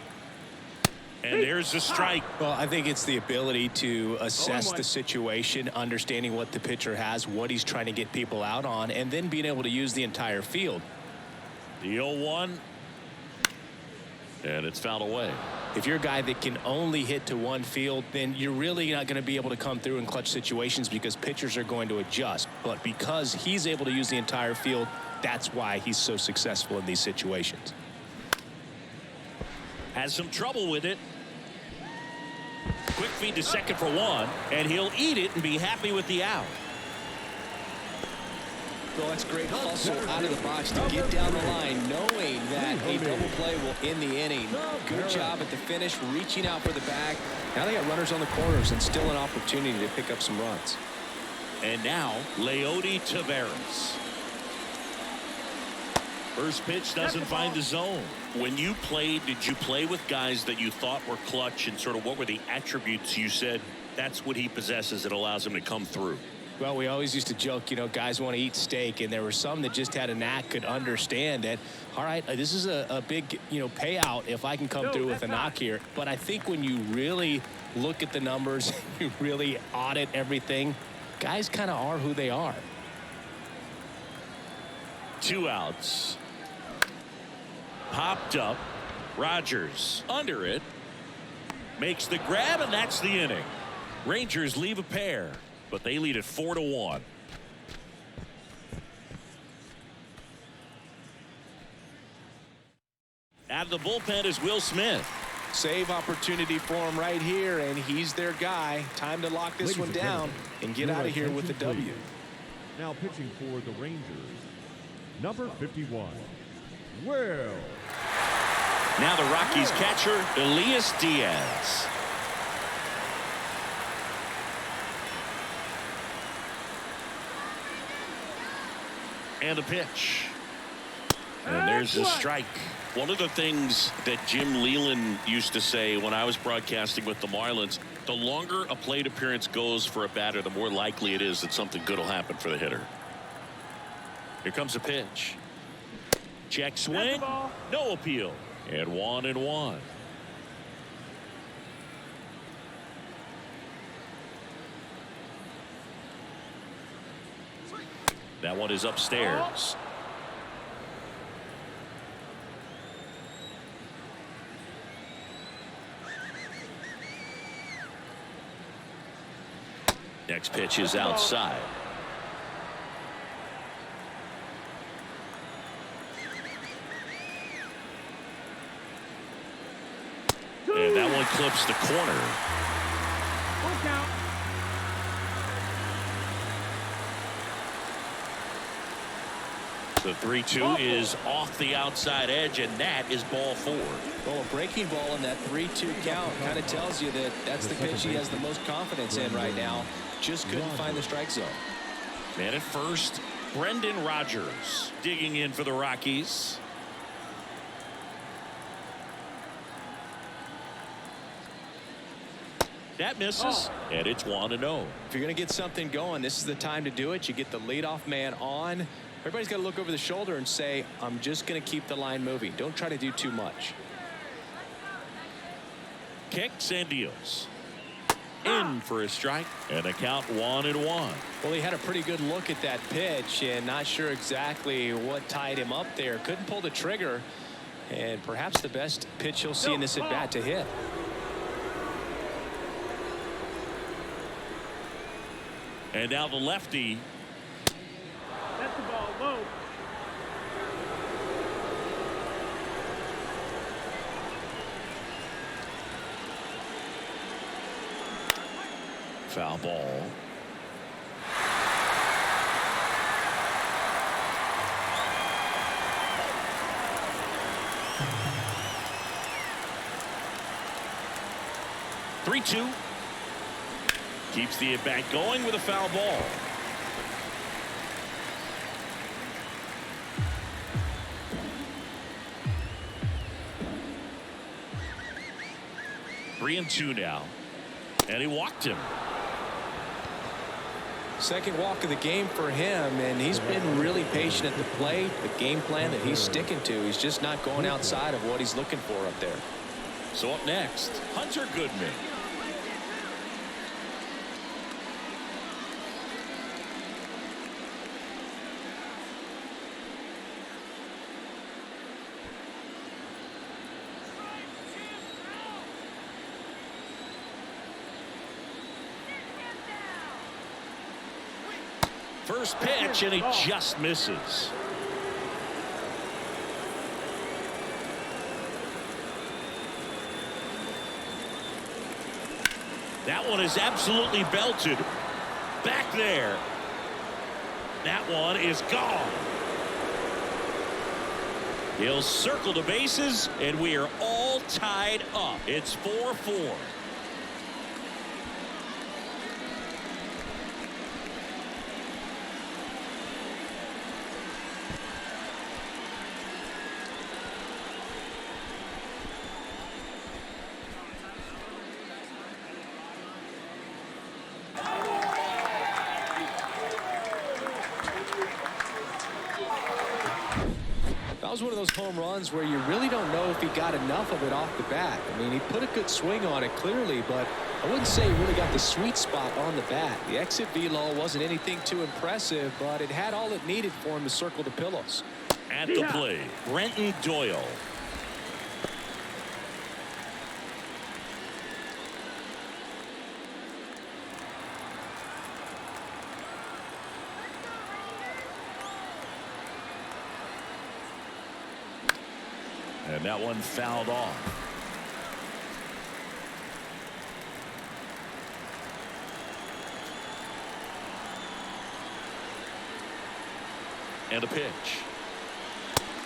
Speaker 1: And there's a strike.
Speaker 2: Well, I think it's the ability to assess the situation, understanding what the pitcher has, what he's trying to get people out on, and then being able to use the entire field.
Speaker 1: The 0-1. And it's fouled away.
Speaker 2: If you're a guy that can only hit to one field, then you're really not going to be able to come through in clutch situations because pitchers are going to adjust. But because he's able to use the entire field, that's why he's so successful in these situations.
Speaker 1: Has some trouble with it. Quick feed to second for 1, and he'll eat it and be happy with the out.
Speaker 2: Well, that's great hustle out of the box to get down the line, knowing that a double play will end the inning. Good job at the finish, reaching out for the bag. Now they got runners on the corners and still an opportunity to pick up some runs.
Speaker 1: And now, Leody Taveras. First pitch doesn't find the zone. When you played, did you play with guys that you thought were clutch, and sort of what were the attributes you said that's what he possesses that allows him to come through?
Speaker 2: Well, we always used to joke, you know, guys want to eat steak, and there were some that just had a knack, could understand that, all right, this is a big, you know, payout if I can come through with a knock here. But I think when you really look at the numbers, you really audit everything, guys kind of are who they are.
Speaker 1: 2 outs. Popped up. Rogers under it. Makes the grab, and that's the inning. Rangers leave a pair, but they lead it 4-1. Out of the bullpen is Will Smith.
Speaker 2: Save opportunity for him right here, and he's their guy. Time to lock this one down and get out of here with the W.
Speaker 3: Now pitching for the Rangers, number 51, Will.
Speaker 1: Now the Rockies catcher, Elias Diaz. And a pitch. And there's the strike. One of the things that Jim Leland used to say when I was broadcasting with the Marlins, the longer a plate appearance goes for a batter, the more likely it is that something good will happen for the hitter. Here comes a pitch. Check swing. No appeal. And 1-1. That one is upstairs. Next pitch is outside. And that one clips the corner.
Speaker 4: Full count.
Speaker 1: The 3-2 is off the outside edge, and that is ball 4.
Speaker 2: Well, a breaking ball in that 3-2 count kind of tells you that that's the pitch he has the most confidence in right now. Just couldn't find the strike zone.
Speaker 1: Man at first, Brendan Rodgers digging in for the Rockies. That misses, and it's 1-0.
Speaker 2: If you're going to get something going, this is the time to do it. You get the leadoff man on. Everybody's got to look over the shoulder and say, I'm just going to keep the line moving. Don't try to do too much.
Speaker 1: Kicks and deals. In for a strike, and a count 1-1.
Speaker 2: Well, he had a pretty good look at that pitch and not sure exactly what tied him up there. Couldn't pull the trigger, and perhaps the best pitch he'll see in this at bat to hit.
Speaker 1: And now the lefty.
Speaker 4: That's the ball low.
Speaker 1: Foul ball. Three-two. Keeps the at-bat going with a foul ball. Three and two now. And he walked him.
Speaker 2: Second walk of the game for him, and he's been really patient at the plate. The game plan that he's sticking to, he's just not going outside of what he's looking for up there.
Speaker 1: So up next, Hunter Goodman. First pitch, and he just misses. That one is absolutely belted. Back there. That one is gone. He'll circle the bases, and we are all tied up. It's 4-4.
Speaker 2: was one of those home runs where you really don't know if he got enough of it off the bat. I mean, he put a good swing on it clearly, but I wouldn't say he really got the sweet spot on the bat. The exit velo wasn't anything too impressive, but it had all it needed for him to circle the pillows.
Speaker 1: At the plate, Brenton Doyle. And that one fouled off. And a pitch.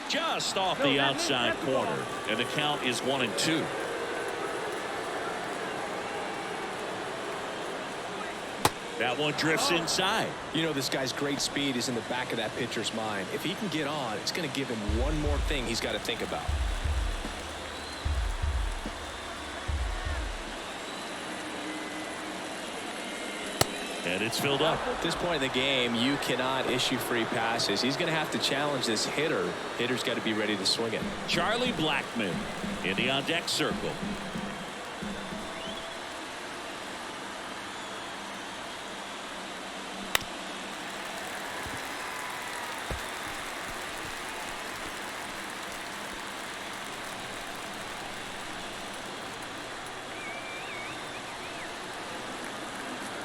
Speaker 1: Just off the outside corner. And the count is 1-2. That one drifts inside.
Speaker 2: You know, this guy's great speed is in the back of that pitcher's mind. If he can get on, it's going to give him one more thing he's got to think about.
Speaker 1: And it's filled up.
Speaker 2: At this point in the game, you cannot issue free passes. He's going to have to challenge this hitter. Hitter's got to be ready to swing it.
Speaker 1: Charlie Blackmon in the on-deck circle.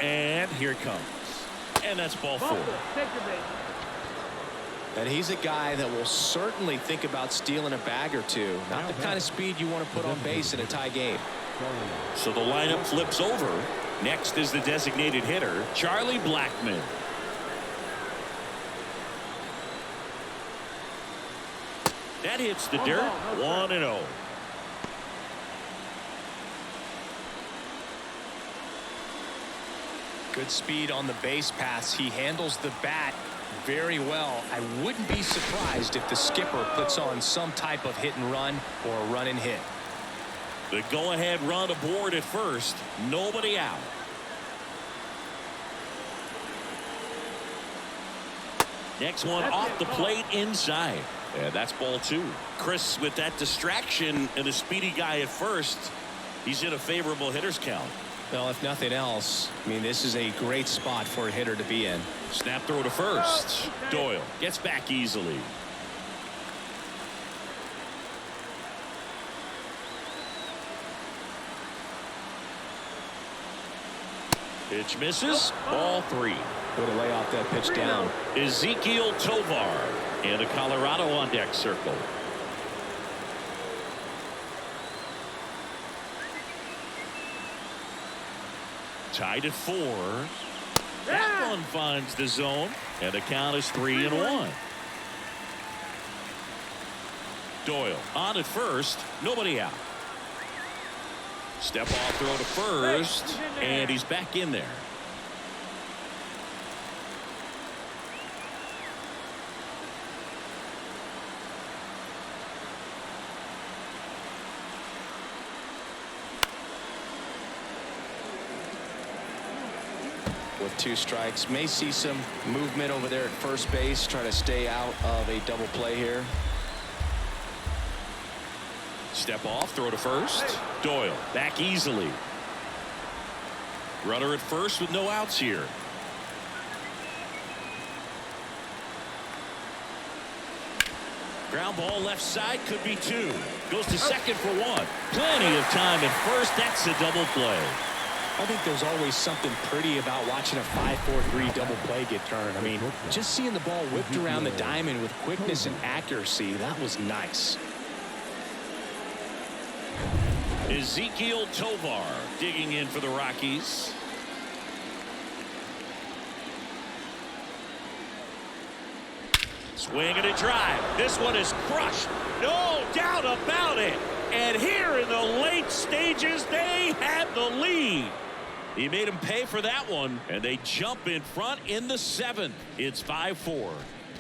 Speaker 1: And here it comes. And that's ball 4.
Speaker 2: And he's a guy that will certainly think about stealing a bag or two. Not the kind of speed you want to put on base in a tie game.
Speaker 1: So the lineup flips over. Next is the designated hitter, Charlie Blackmon. That hits the dirt. 1-0.
Speaker 2: Good speed on the base pass. He handles the bat very well. I wouldn't be surprised if the skipper puts on some type of hit and run or a run and hit.
Speaker 1: The go-ahead run aboard at first. Nobody out. Next one off the plate inside. And that's ball 2. Chris, with that distraction and a speedy guy at first, he's in a favorable hitter's count.
Speaker 2: Well, if nothing else, I mean, this is a great spot for a hitter to be in.
Speaker 1: Snap throw to first. Doyle gets back easily. Pitch misses. Ball 3.
Speaker 2: Way to lay off that pitch down.
Speaker 1: Ezekiel Tovar in the Colorado on deck circle. Tied at 4. That one finds the zone, and the count is 3-1. Doyle on at first, nobody out. Step off throw to first, and he's back in there.
Speaker 2: With 2 strikes, may see some movement over there at first base, try to stay out of a double play here.
Speaker 1: Step off, throw to first. Doyle back easily. Runner at first with no outs here. Ground ball left side, could be 2. Goes to second for 1. Plenty of time at first. That's a double play.
Speaker 2: I think there's always something pretty about watching a 5-4-3 double play get turned. I mean, just seeing the ball whipped around the diamond with quickness and accuracy, that was nice.
Speaker 1: Ezekiel Tovar digging in for the Rockies. Swing and a drive. This one is crushed. No doubt about it. And here in the late stages, they have the lead. He made him pay for that one, and they jump in front in the 7th. It's 5-4.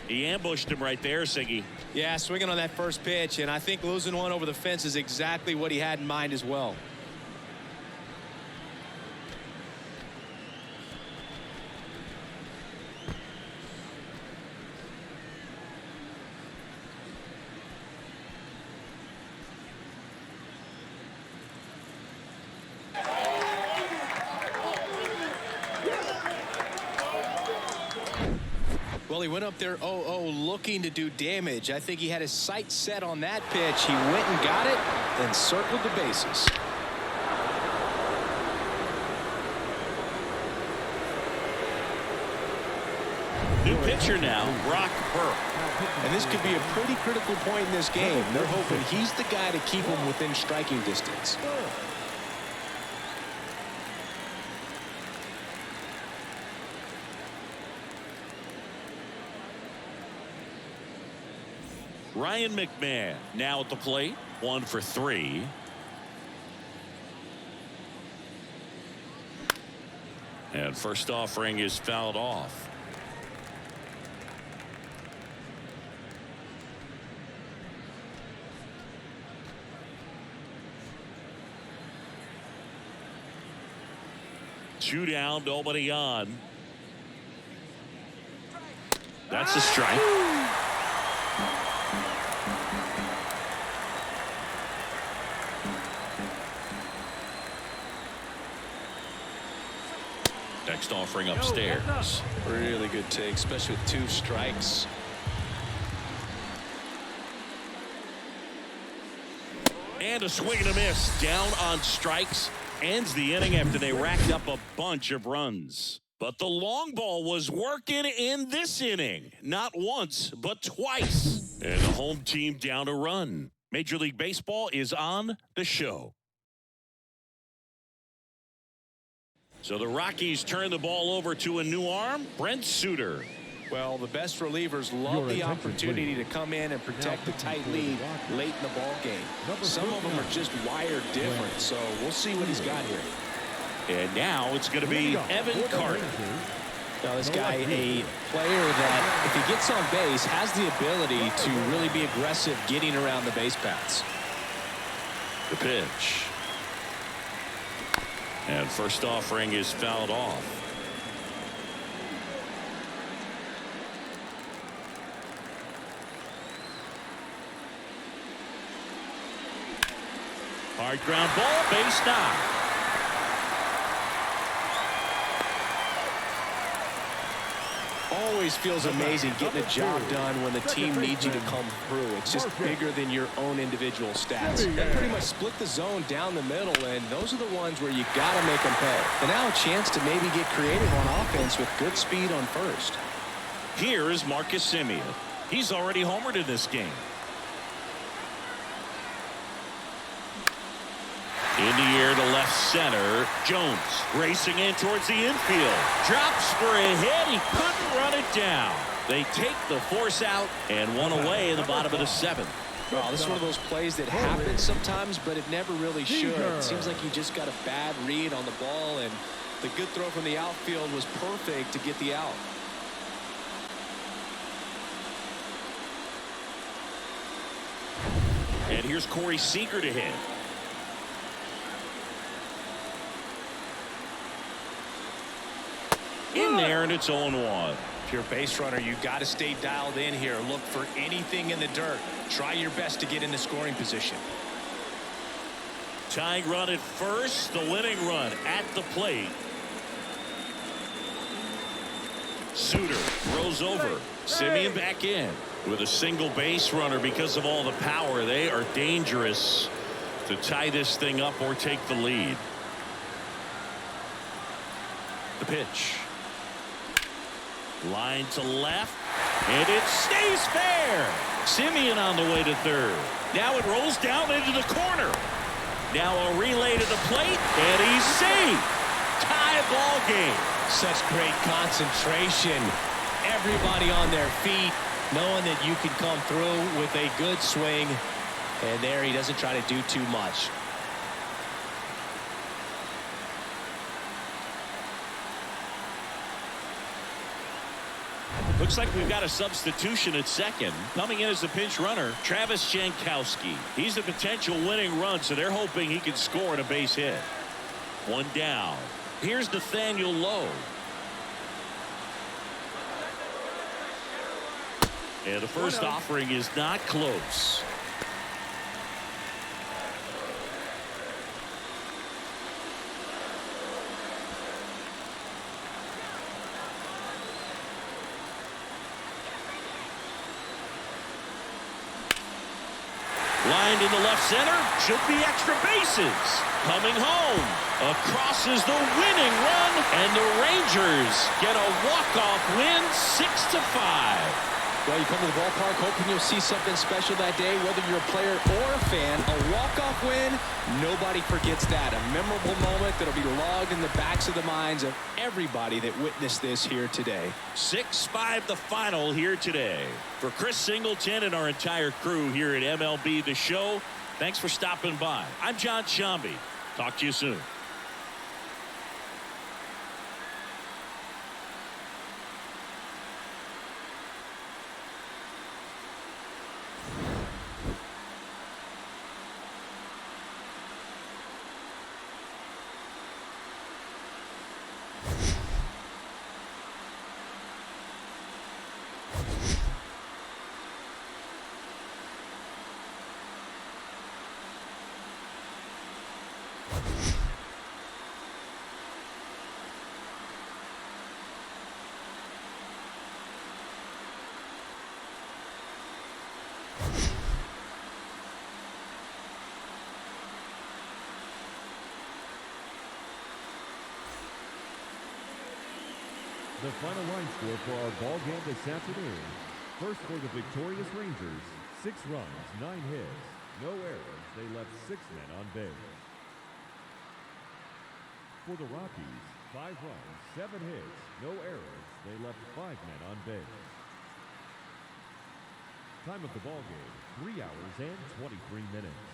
Speaker 1: He ambushed him right there, Siggy.
Speaker 2: Yeah, swinging on that first pitch, and I think losing one over the fence is exactly what he had in mind as well. Well, he went up there 0-0 looking to do damage. I think he had his sights set on that pitch. He went and got it and circled the bases.
Speaker 1: New pitcher now, Brock Burke.
Speaker 2: And this could be a pretty critical point in this game. They're hoping he's the guy to keep them within striking distance.
Speaker 1: Ryan McMahon now at the plate, 1 for 3. And first offering is fouled off. Two down, nobody on. That's a strike. Next offering upstairs.
Speaker 2: Really good take, especially with 2 strikes.
Speaker 1: And a swing and a miss. Down on strikes. Ends the inning after they racked up a bunch of runs. But the long ball was working in this inning. Not once, but twice. And the home team down a run. Major League Baseball is on the show. So the Rockies turn the ball over to a new arm, Brent Suter.
Speaker 2: Well, the best relievers love the opportunity to come in and protect the tight lead late in the ball game. Some of them are just wired different, so we'll see what he's got here.
Speaker 1: And now it's going to be Evan Carter.
Speaker 2: Now, this guy, a player that, if he gets on base, has the ability to really be aggressive getting around the base paths.
Speaker 1: The pitch. And first offering is fouled off. Hard ground ball, base knock.
Speaker 2: Always feels amazing getting a job done when the team needs you to come through. It's just bigger than your own individual stats. They pretty much split the zone down the middle, and those are the ones where you got to make them pay. And now a chance to maybe get creative on offense with good speed on first.
Speaker 1: Here is Marcus Semien. He's already homered in this game. In the air to left center. Jones racing in towards the infield. Drops for a hit. He couldn't run it down. They take the force out and one away in the bottom of the 7th.
Speaker 2: Well, this is one of those plays that happens sometimes, but it never really should. It seems like he just got a bad read on the ball, and the good throw from the outfield was perfect to get the out.
Speaker 1: And here's Corey Seager to hit. In there, and it's 0-1.
Speaker 2: If you're a base runner, you got to stay dialed in here. Look for anything in the dirt. Try your best to get into scoring position.
Speaker 1: Tying run at first, the winning run at the plate. Suter throws over. Semien back in with a single base runner. Because of all the power, they are dangerous to tie this thing up or take the lead. The pitch. Line to left, and it stays fair. Semien on the way to third. Now it rolls down into the corner. Now a relay to the plate, and he's safe. Tie ball game.
Speaker 2: Such great concentration. Everybody on their feet, knowing that you can come through with a good swing. And there he doesn't try to do too much.
Speaker 1: Looks like we've got a substitution at second. Coming in as the pinch runner, Travis Jankowski. He's a potential winning run, so they're hoping he can score on a base hit. One down. Here's Nathaniel Lowe. And the first offering is not close. Lined into left center. Should be extra bases. Coming home. Across is the winning run. And the Rangers get a walk-off win 6-5.
Speaker 2: Well, you come to the ballpark hoping you'll see something special that day, whether you're a player or a fan. A walk-off win, nobody forgets that. A memorable moment that'll be logged in the backs of the minds of everybody that witnessed this here today.
Speaker 1: 6-5 the final here today. For Chris Singleton and our entire crew here at MLB The Show, thanks for stopping by. I'm John Shambi. Talk to you soon.
Speaker 3: The final line score for our ball game this afternoon. First for the victorious Rangers, 6 runs, 9 hits, no errors. They left 6 men on base. For the Rockies, 5 runs, 7 hits, no errors. They left 5 men on base. Time of the ball game, 3 hours and 23 minutes.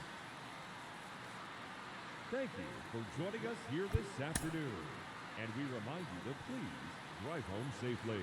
Speaker 3: Thank you for joining us here this afternoon. And we remind you to please drive home safely.